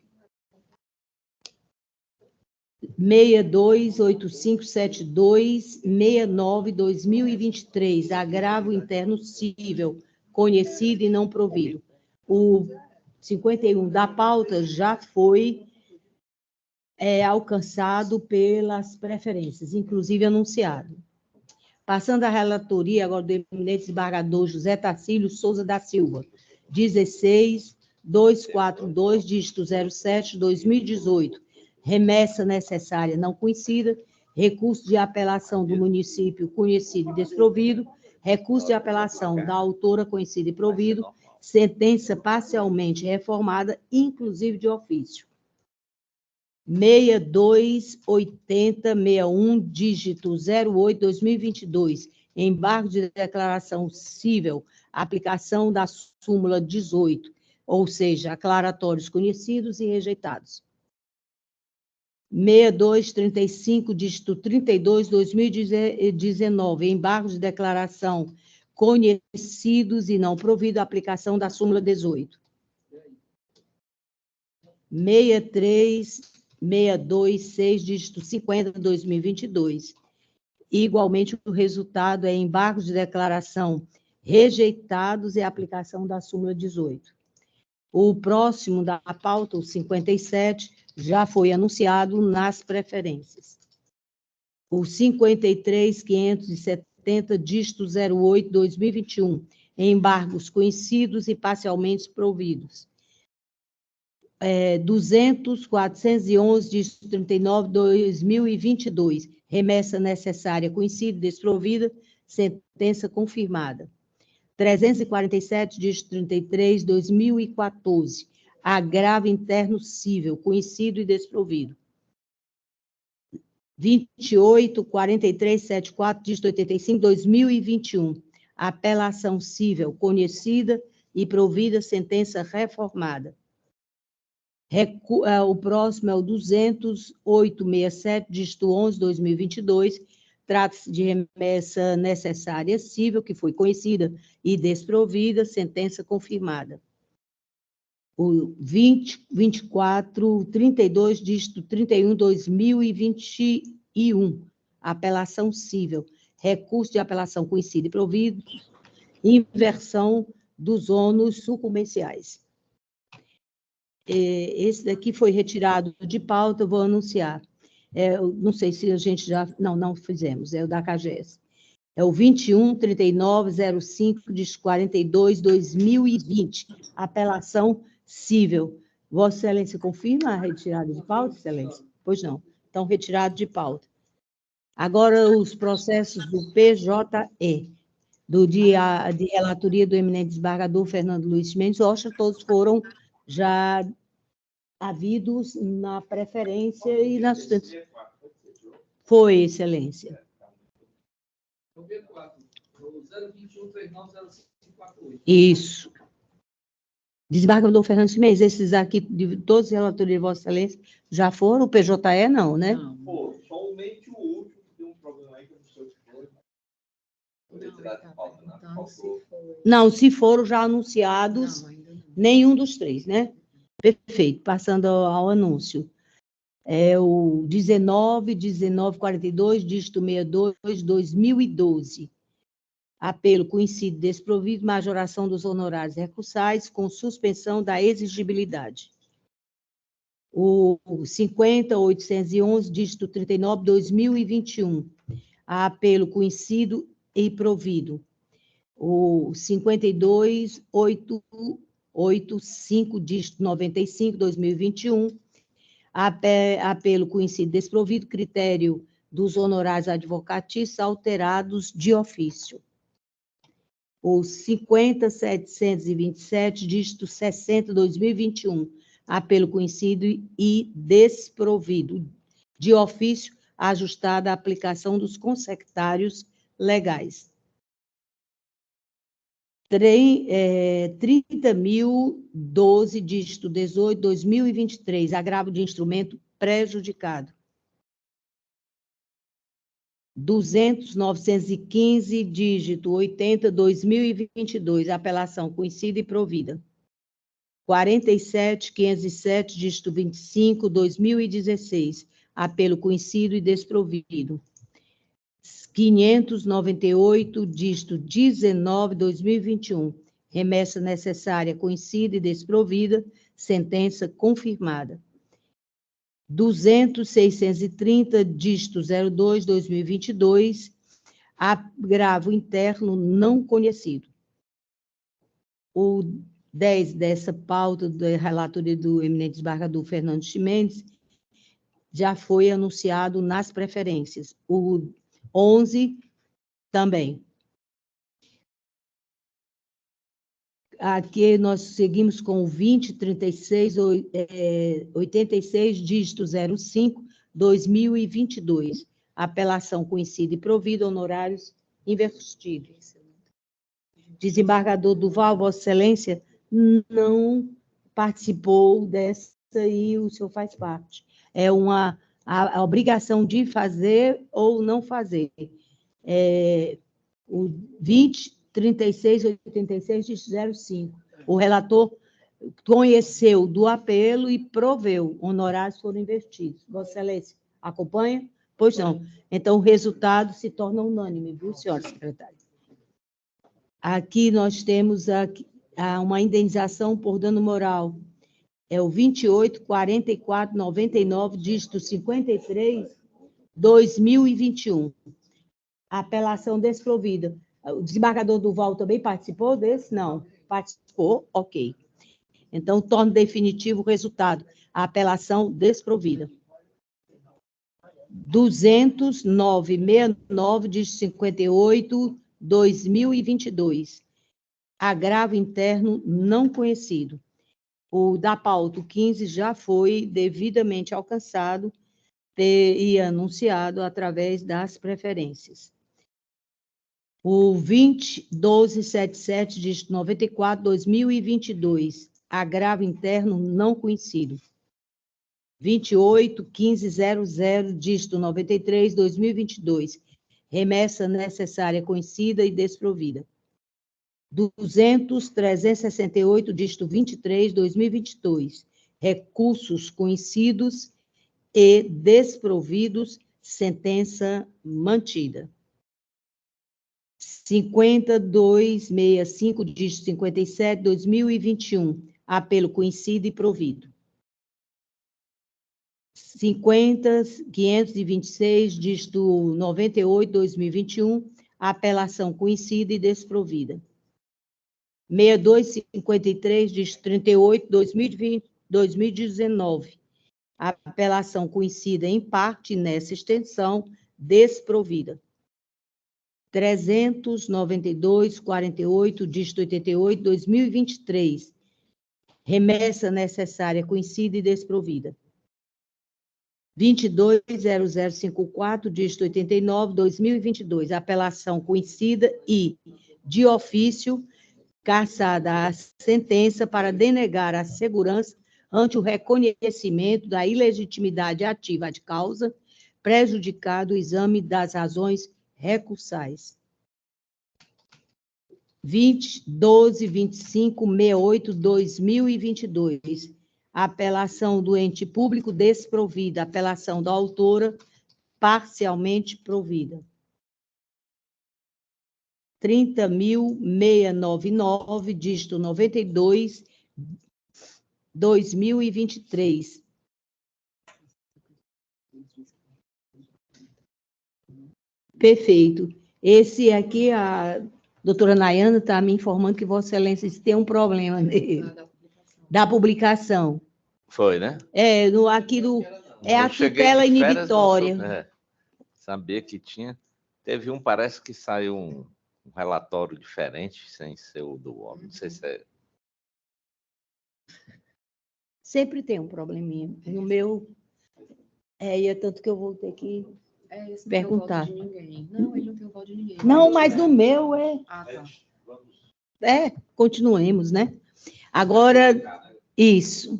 628572, 69, 2023, agravo interno cível, conhecido e não provido. O 51 da pauta já foi alcançado pelas preferências, inclusive anunciado. Passando à relatoria agora do eminente desembargador José Tarcílio Souza da Silva, 16242, dígito 07, 2018, remessa necessária não conhecida, recurso de apelação do município conhecido e desprovido, recurso de apelação da autora conhecida e provido, sentença parcialmente reformada, inclusive de ofício. 628061, dígito 08, 2022, embargo de declaração cível, aplicação da súmula 18, ou seja, aclaratórios conhecidos e rejeitados. 6235, dígito 32, 2019, embargo de declaração conhecidos e não provido, aplicação da súmula 18. 63626, dígito 50, 2022. Igualmente, o resultado é embargo de declaração rejeitados e aplicação da súmula 18. O próximo da pauta, o 57, já foi anunciado nas preferências. O 53.570, dígito 08, 2021, embargos conhecidos e parcialmente providos. 200.411, dígito 39, 2022, remessa necessária conhecida e desprovida, sentença confirmada. 347, dígito 33, 2014, agravo interno cível, conhecido e desprovido. 28.4374, dígito 85, 2021, apelação cível, conhecida e provida, sentença reformada. O próximo é o 200.867, dígito 11, 2022, trata-se de remessa necessária cível, que foi conhecida e desprovida, sentença confirmada. O 2432, dígito 31, 2021, apelação cível, recurso de apelação conhecido e provido, inversão dos ônus sucumbenciais. Esse daqui foi retirado de pauta, eu vou anunciar. Não sei se a gente já... Não fizemos, é o da CAGES. É o 21.3905, dígito 42, 2020, apelação cível. Vossa Excelência confirma a retirada de pauta, Excelência? Pois não. Então, retirado de pauta. Agora, os processos do PJE, de relatoria do eminente desembargador Fernando Luiz Mendes Rocha, todos foram já havidos na preferência e na sustentação. Foi, Excelência. Isso. Desembargador Fernando Mendes, esses aqui, de todos os relatorias de Vossa Excelência, já foram? O PJE não, né? Não. Pô, somente o último que tem um problema aí que eu não sei o que foi. Vou retirar de pauta, não. Não, se foram já anunciados, nenhum dos três, né? Perfeito, passando ao anúncio. É o 1942, dígito 62, 2012. Apelo conhecido desprovido, majoração dos honorários recursais com suspensão da exigibilidade. O 50.811, dígito 39, 2021. Apelo conhecido e provido. O 52.885, dígito 95, 2021. Apelo conhecido desprovido, critério dos honorários advocatícios alterados de ofício. O 50.727, dígito 60, 2021, apelo conhecido e desprovido, de ofício ajustada à aplicação dos consectários legais. 30.012, dígito 18, 2023, agravo de instrumento prejudicado. 200.915, dígito 80, 2022, apelação conhecida e provida. 47.507, dígito 25, 2016, apelo conhecido e desprovido. 598, dígito 19, 2021, remessa necessária conhecida e desprovida, sentença confirmada. 200.630, dígito 02, 2022, agravo interno não conhecido. O 10 dessa pauta da relatoria do eminente desembargador Fernando Ximenes já foi anunciado nas preferências. O 11 também. Aqui nós seguimos com o 20.3686, dígito 05, 2022. Apelação conhecida e provida, honorários investidos. Desembargador Duval, Vossa Excelência, não participou dessa e o senhor faz parte. É a obrigação de fazer ou não fazer. O 20.3686, dígito 05. O relator conheceu do apelo e proveu. Honorários foram investidos. Vossa Excelência, acompanha? Pois não. Então, o resultado se torna unânime, viu, senhora secretária? Aqui nós temos uma indenização por dano moral. É o 28.4499, dígito 53, 2021. Apelação desprovida. O desembargador Duval também participou desse? Não. Participou? Ok. Então, torno definitivo o resultado. A apelação desprovida. 209.69, dígito 58, 2022. Agravo interno não conhecido. O da pauta 15 já foi devidamente alcançado e anunciado através das preferências. O 20.1277, dígito 94, 2022. Agravo interno não conhecido. 28.1500, dígito 93, 2022. Remessa necessária conhecida e desprovida. 200.368, dígito 23, 2022. Recursos conhecidos e desprovidos, sentença mantida. 50.265, dígito 57, 2021. Apelo conhecido e provido. 50.526, dígito 98, 2021. Apelação conhecida e desprovida. 6253, dígito 38, 2019. Apelação conhecida em parte nessa extensão, desprovida. 39248, dígito 88, 2023. Remessa necessária conhecida e desprovida. 220054, dígito 89, 2022. Apelação conhecida e, de ofício, cassada a sentença para denegar a segurança ante o reconhecimento da ilegitimidade ativa de causa, prejudicado o exame das razões recursais. 12.2568/2022. Apelação do ente público desprovida. Apelação da autora parcialmente provida. 30.699, dígito 92, 2023. Perfeito. Esse aqui, a doutora Nayana está me informando que Vossa Excelência tem um problema nele, da publicação. Foi, né? Aqui é a tutela inibitória. Sabia que tinha. Teve parece que saiu um relatório diferente, sem ser o do homem. Não sei se é. Sempre tem um probleminha. No meu, e é tanto que eu vou ter que perguntar. Não, ele não tem o voto de ninguém. Não, mas no meu Ah, tá. Continuemos, né? Agora, isso.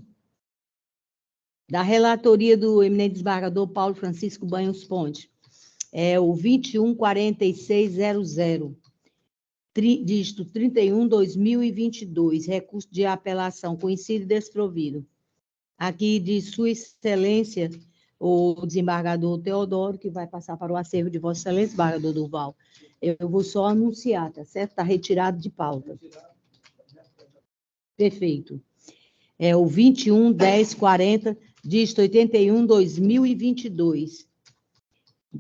Da relatoria do eminente desembargador Paulo Francisco Banhos Ponte. É o 214600. Dígito 31/2022, recurso de apelação conhecido e desprovido. Aqui de Sua Excelência, o desembargador Teodoro, que vai passar para o acervo de Vossa Excelência, desembargador Durval. Eu vou só anunciar, tá certo? Está retirado de pauta. Perfeito. É o 211040, dígito 81/2022.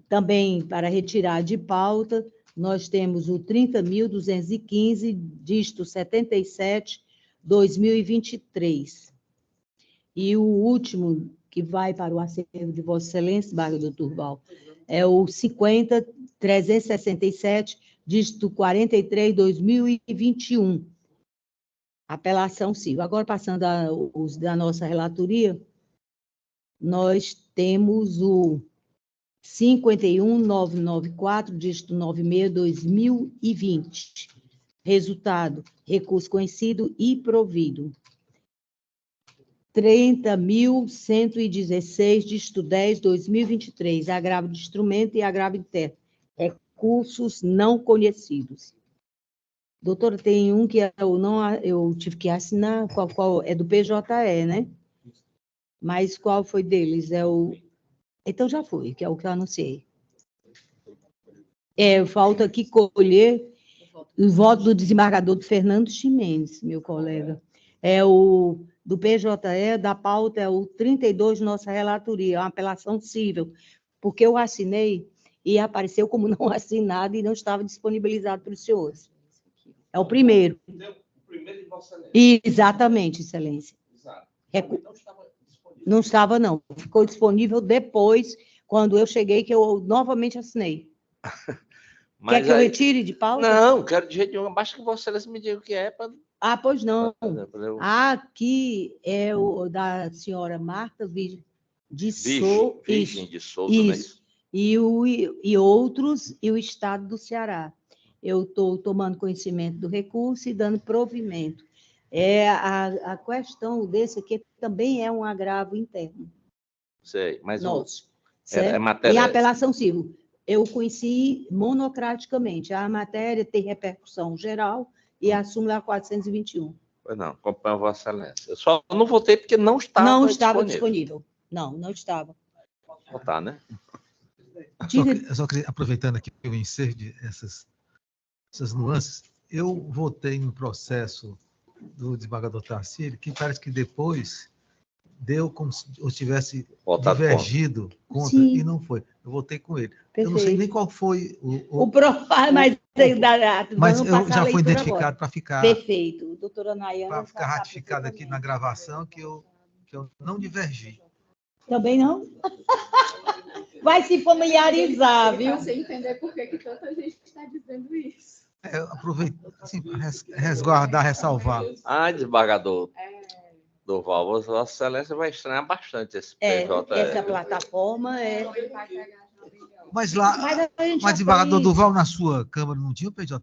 Também, para retirar de pauta, nós temos o 30.215, dígito 77/2023. E o último, que vai para o acervo de Vossa Excelência, desembargador Durval, é o 50.367, dígito 43/2021. Apelação civil. Agora, passando os da nossa relatoria, nós temos o 51.994, dígito 96/2020. Resultado, recurso conhecido e provido. 30.116, dígito 10/2023. Agravo de instrumento e agravo interno. Recursos não conhecidos. Doutora, tem um que eu tive que assinar, qual é do PJE, né? Mas qual foi deles? Então já foi, que é o que eu anunciei. Falta aqui colher o voto do desembargador do Fernando Ximenes, meu colega. O do PJE, da pauta, é o 32 de nossa relatoria, é uma apelação civil, porque eu assinei e apareceu como não assinado e não estava disponibilizado para os senhores. É o primeiro. O primeiro de Vossa Excelência. Exatamente, Excelência. Exato. Não estava, não. Ficou disponível depois, quando eu cheguei, que eu novamente assinei. Quer que eu retire de pauta? Não, quero de jeito nenhum. Basta que Vossa Excelência me diga o que é. Pois não. Aqui é o da senhora Marta Virgem de Souza. Virgem de Souza, não é isso? E outros, e o Estado do Ceará. Eu estou tomando conhecimento do recurso e dando provimento. A questão desse aqui também é um agravo interno. Sei, mas nosso. É matéria. E a apelação civil. Eu conheci monocraticamente. A matéria tem repercussão geral e a súmula 421. Pois não, acompanho Vossa Excelência. Eu só não votei porque não estava disponível. Não estava. Votar, né? Eu só queria, aproveitando aqui o ensejo essas nuances, eu votei no processo do desembargador Tarcísio, que parece que depois deu como se eu tivesse divergido contra, e não foi. Eu votei com ele. Perfeito. Eu não sei nem qual foi mas eu já fui identificado para ficar... Perfeito. Doutora Nayana... Para ficar ratificado aqui na gravação que eu não divergi. Também não? Vai se familiarizar, viu? Para você entender por que tanta gente está dizendo isso. Aproveito, assim, resguardar, ressalvar. Desembargador Durval, Vossa Excelência vai estranhar bastante esse PJ. Essa plataforma Mas desembargador Durval, na sua Câmara, não tinha o PJE?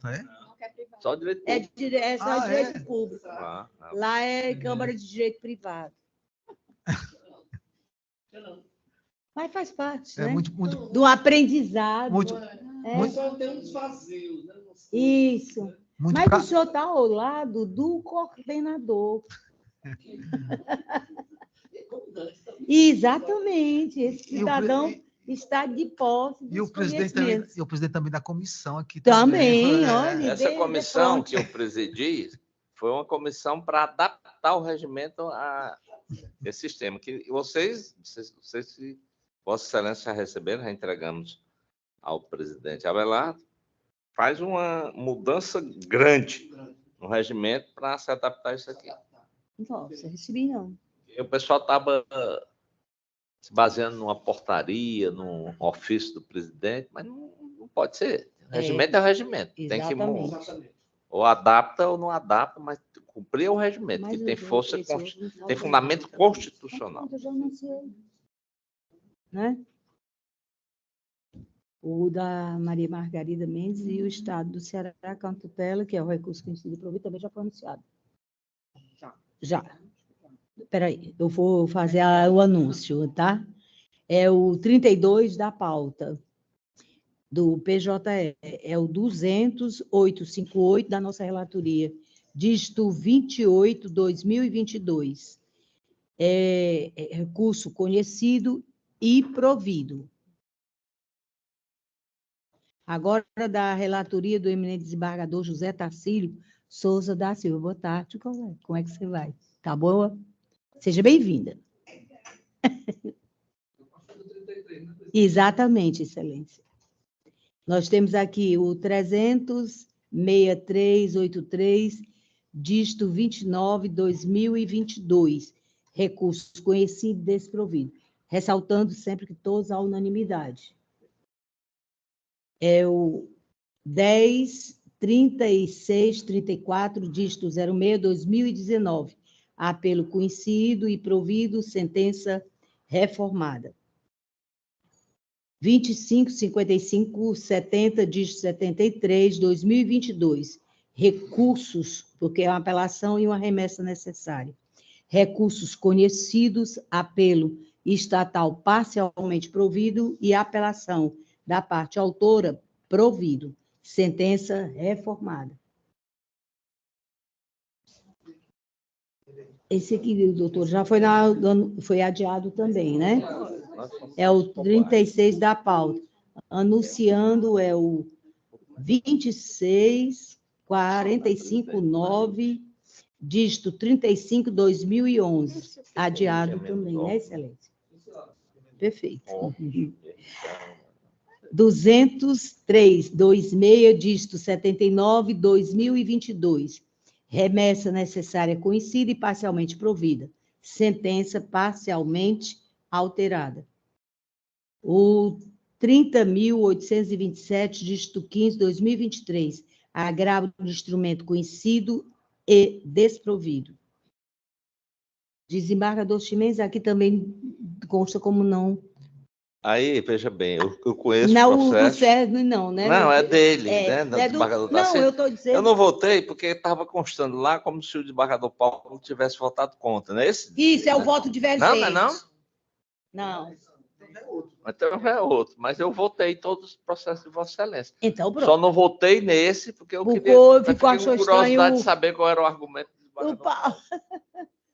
Só direito público. Só direito público. Lá é Câmara de Direito Privado. Mas faz parte, né? Do aprendizado. Só tem uns vazios, né? Isso. Muito Mas o senhor está ao lado do coordenador. Exatamente. Esse cidadão está de posse E o dos presidente conhecimentos. também da comissão aqui Também, É. olha. Essa comissão que eu presidi foi uma comissão para adaptar o regimento a esse sistema. Que vocês se Vossa Excelência já receberam, já entregamos ao presidente Abelardo, faz uma mudança grande no regimento para se adaptar a isso aqui. Nossa, recebi não. E o pessoal estava se baseando numa portaria, num ofício do presidente, mas não pode ser. O regimento é o regimento. Tem que ou adapta ou não adapta, mas cumprir o regimento, mas que tem força, tem fundamento constitucional. Eu já anunciei. Né? O da Maria Margarida Mendes e o Estado do Ceará, com a tutela, que é o recurso conhecido e provido, também já foi anunciado. Já. Espera aí, eu vou fazer o anúncio, tá? É o 32 da pauta do PJE, é o 200.858 da nossa relatoria, dígito 28/2022. É recurso conhecido e provido. Agora, da relatoria do eminente desembargador José Tarcílio Souza da Silva. Boa tarde, colega. Como é que você vai? Tá boa? Seja bem-vinda. Exatamente, Excelência. Nós temos aqui o 300.6383, dígito 29/2022, recurso conhecido e desprovido, ressaltando sempre que todos à unanimidade. É o 10.3634, dígito 06/2019, apelo conhecido e provido, sentença reformada. 25.5570, dígito 73, 2022, recursos, porque é uma apelação e uma remessa necessária. Recursos conhecidos, apelo estatal parcialmente provido e apelação da parte autora provido. Sentença reformada. Esse aqui, doutor, já foi adiado também, né? É o 36 da pauta. Anunciando é o 26.45.9, dígito 35/2011. Adiado também, né, Excelência? Perfeito. 203/26, dígito 79/2022. Remessa necessária conhecida e parcialmente provida. Sentença parcialmente alterada. O 30.827, dígito 15/2023. Agravo de instrumento conhecido e desprovido. Desembargador Ximenes, aqui também consta como não. Aí, veja bem, eu conheço não, o processo. O Sérgio, não, né? Não, é dele, né? Não, eu estou dizendo... Eu não votei porque estava constando lá como se o desembargador Paulo tivesse votado contra, não é esse? Isso, é o voto divergente. Não, não é não? Não. Então é outro, mas eu votei em todos os processos de Vossa Excelência. Então, pronto. Só não votei nesse, porque eu fiquei com curiosidade de saber qual era o argumento do desembargador.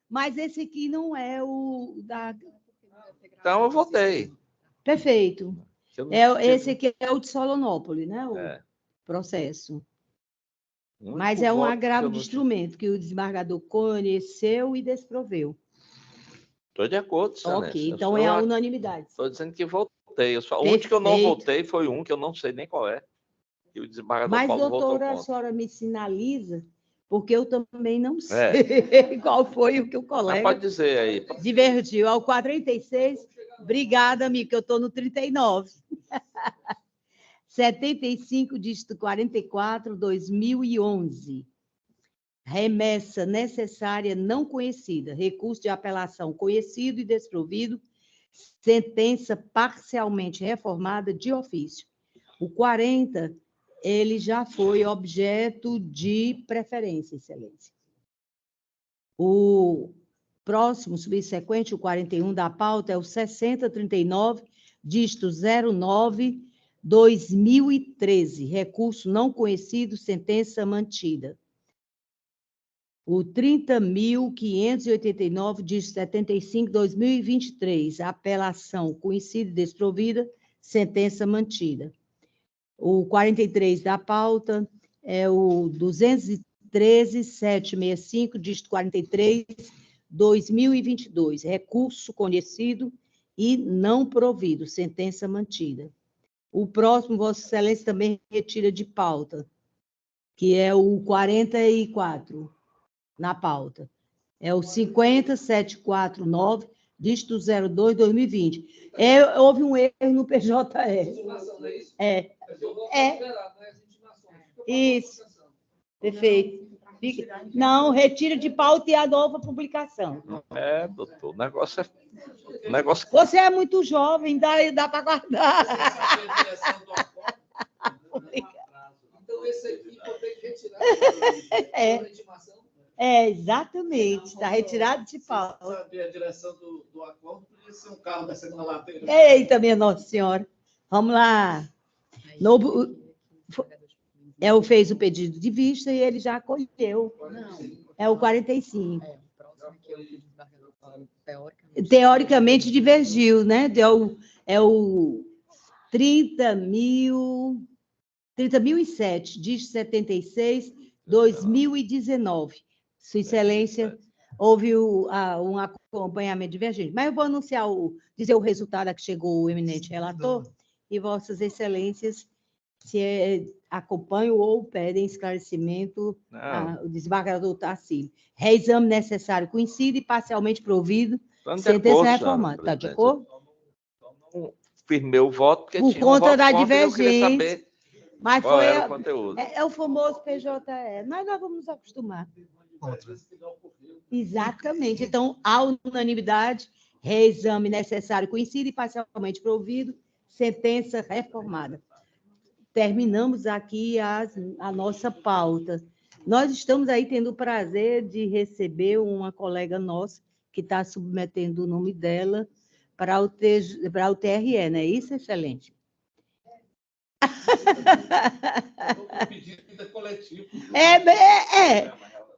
Mas esse aqui não é o da... Então eu votei. Perfeito. Esse aqui é o de Solonópolis, né? O processo. Mas é um agravo de instrumento que o desembargador conheceu e desproveu. Estou de acordo, Excelência. Ok, então é a unanimidade. Estou dizendo que votei. O único que eu não votei foi um, que eu não sei nem qual é. E o desembargador Paulo votou contra. Mas, doutora, a senhora me sinaliza, porque eu também não sei qual foi o que o colega... Mas pode dizer aí. Divergiu. Ao 46, obrigada, amiga, que eu estou no 39. 75, dígito 44, 2011. Remessa necessária não conhecida, recurso de apelação conhecido e desprovido, sentença parcialmente reformada de ofício. O 40, ele já foi objeto de preferência, Excelência. O próximo, subsequente, o 41 da pauta, é o 6039, dígito 09, 2013, recurso não conhecido, sentença mantida. O 30.589, de 75, 2023, apelação conhecida e desprovida, sentença mantida. O 43 da pauta é o 213, 765, dígito 43, 2022, recurso conhecido e não provido, sentença mantida. O próximo, Vossa Excelência também retira de pauta, que é o 44 na pauta. É o 50749, dígito 02, 2020. Houve um erro no PJE. Isso. Perfeito. Não, retira de pauta e a nova publicação. Doutor, o negócio Você é muito jovem, dá para guardar. Então, esse aqui eu tenho que retirar. Exatamente. Está retirado de pauta. Saber a direção do acordo, podia ser um carro descendo na lateira. Eita, minha Nossa Senhora. Vamos lá. Fez o pedido de vista e ele já acolheu. É o 45. Teoricamente divergiu, né? É o 30.007, diz 76, 2019. Sua Excelência, houve um acompanhamento divergente. Mas eu vou anunciar, dizer o resultado a que chegou o eminente relator, e Vossas Excelências se acompanham ou pedem esclarecimento ao desembargador Tarcílio. Reexame necessário conhecido e parcialmente provido, sentença reformada. Está de acordo? Não firmei o voto, porque por tinha conta um voto da contra, divergência. eu queria saber mas qual foi era o conteúdo. É o famoso PJE, mas nós vamos nos acostumar. Exatamente. Então, à unanimidade, reexame necessário conhecido e parcialmente provido, sentença reformada. Terminamos aqui a nossa pauta. Nós estamos aí tendo o prazer de receber uma colega nossa que está submetendo o nome dela para o TRE, não é isso, Excelente?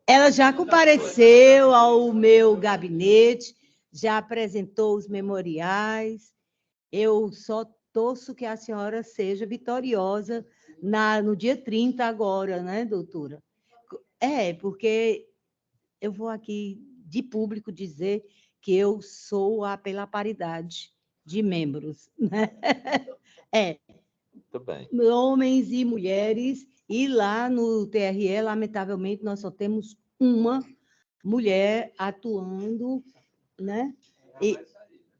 Ela já compareceu ao meu gabinete, já apresentou os memoriais. Eu só torço que a senhora seja vitoriosa no dia 30 agora, né, doutora? Porque eu vou aqui de público dizer que eu sou pela paridade de membros, né? Muito bem. Homens e mulheres, e lá no TRE, lamentavelmente, nós só temos uma mulher atuando, né?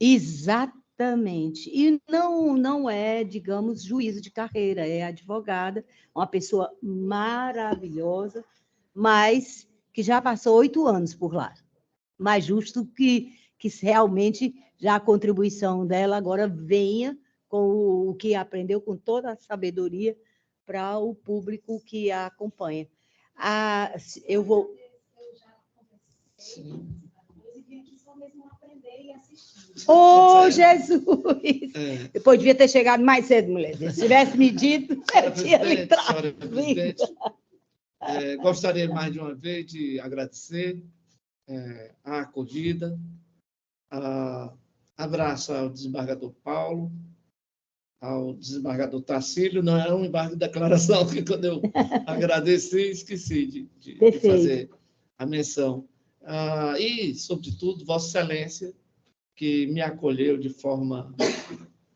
Exatamente. E não é, digamos, juíza de carreira, é advogada, uma pessoa maravilhosa, mas que já passou 8 anos por lá. Mais justo que realmente já a contribuição dela agora venha com o que aprendeu, com toda a sabedoria, para o público que a acompanha. Eu vou... Oh, Jesus! Depois devia ter chegado mais cedo, mulher. Se tivesse me dito, eu tinha entrado. Gostaria mais de uma vez de agradecer a acolhida, abraço ao desembargador Paulo, ao desembargador Tarcílio. Não era um embargo de declaração, que quando eu agradeci, esqueci de fazer a menção. E, sobretudo, Vossa Excelência, que me acolheu de forma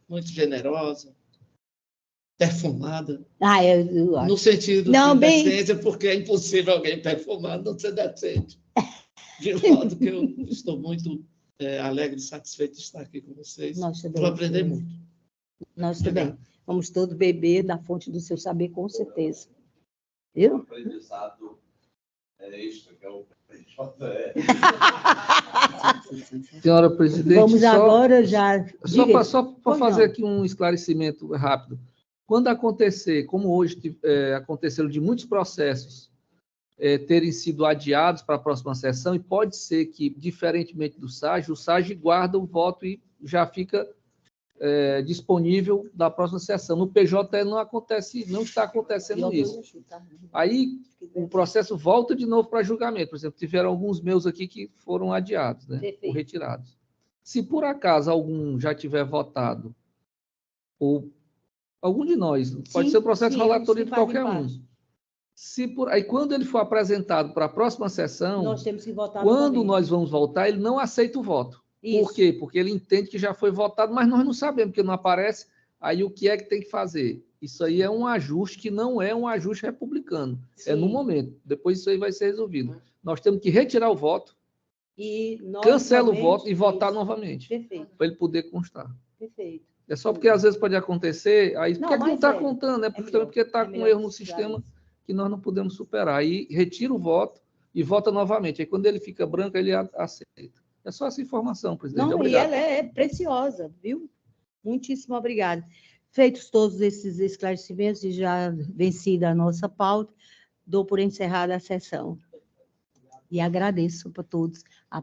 muito generosa, perfumada, no sentido de decência, porque é impossível alguém perfumado não ser decente. De modo que eu estou muito alegre e satisfeito de estar aqui com vocês. Vou aprender muito. Nós também. Vamos todos beber da fonte do seu saber, com certeza. Viu? O aprendizado é isto, que é o PJE. Senhora presidente, vamos agora já... Só para fazer aqui um esclarecimento rápido. Quando acontecer, como hoje aconteceram de muitos processos terem sido adiados para a próxima sessão, e pode ser que, diferentemente do SAGE, o SAGE guarda o voto e já fica disponível da próxima sessão. No PJ não está acontecendo isso. Aí o processo volta de novo para julgamento. Por exemplo, tiveram alguns meus aqui que foram adiados, né? Ou retirados. Se por acaso algum já tiver votado, ou algum de nós, pode ser o processo relatório de qualquer um. Aí, quando ele for apresentado para a próxima sessão, nós temos que votar quando nós vamos votar, ele não aceita o voto. Isso. Por quê? Porque ele entende que já foi votado, mas nós não sabemos, porque não aparece. Aí o que é que tem que fazer? Isso aí é um ajuste que não é um ajuste republicano. Sim. É no momento. Depois isso aí vai ser resolvido. Nós temos que retirar o voto, cancela o voto e votar novamente. Perfeito. Para ele poder constar. Perfeito. É só porque às vezes pode acontecer, aí por que não está contando? É porque está com erro no sistema que nós não podemos superar. Aí retira o voto e vota novamente. Aí quando ele fica branco, ele aceita. É só essa informação, presidente. Não, obrigado. E ela é preciosa, viu? Muitíssimo obrigada. Feitos todos esses esclarecimentos e já vencida a nossa pauta, dou por encerrada a sessão. E agradeço para todos a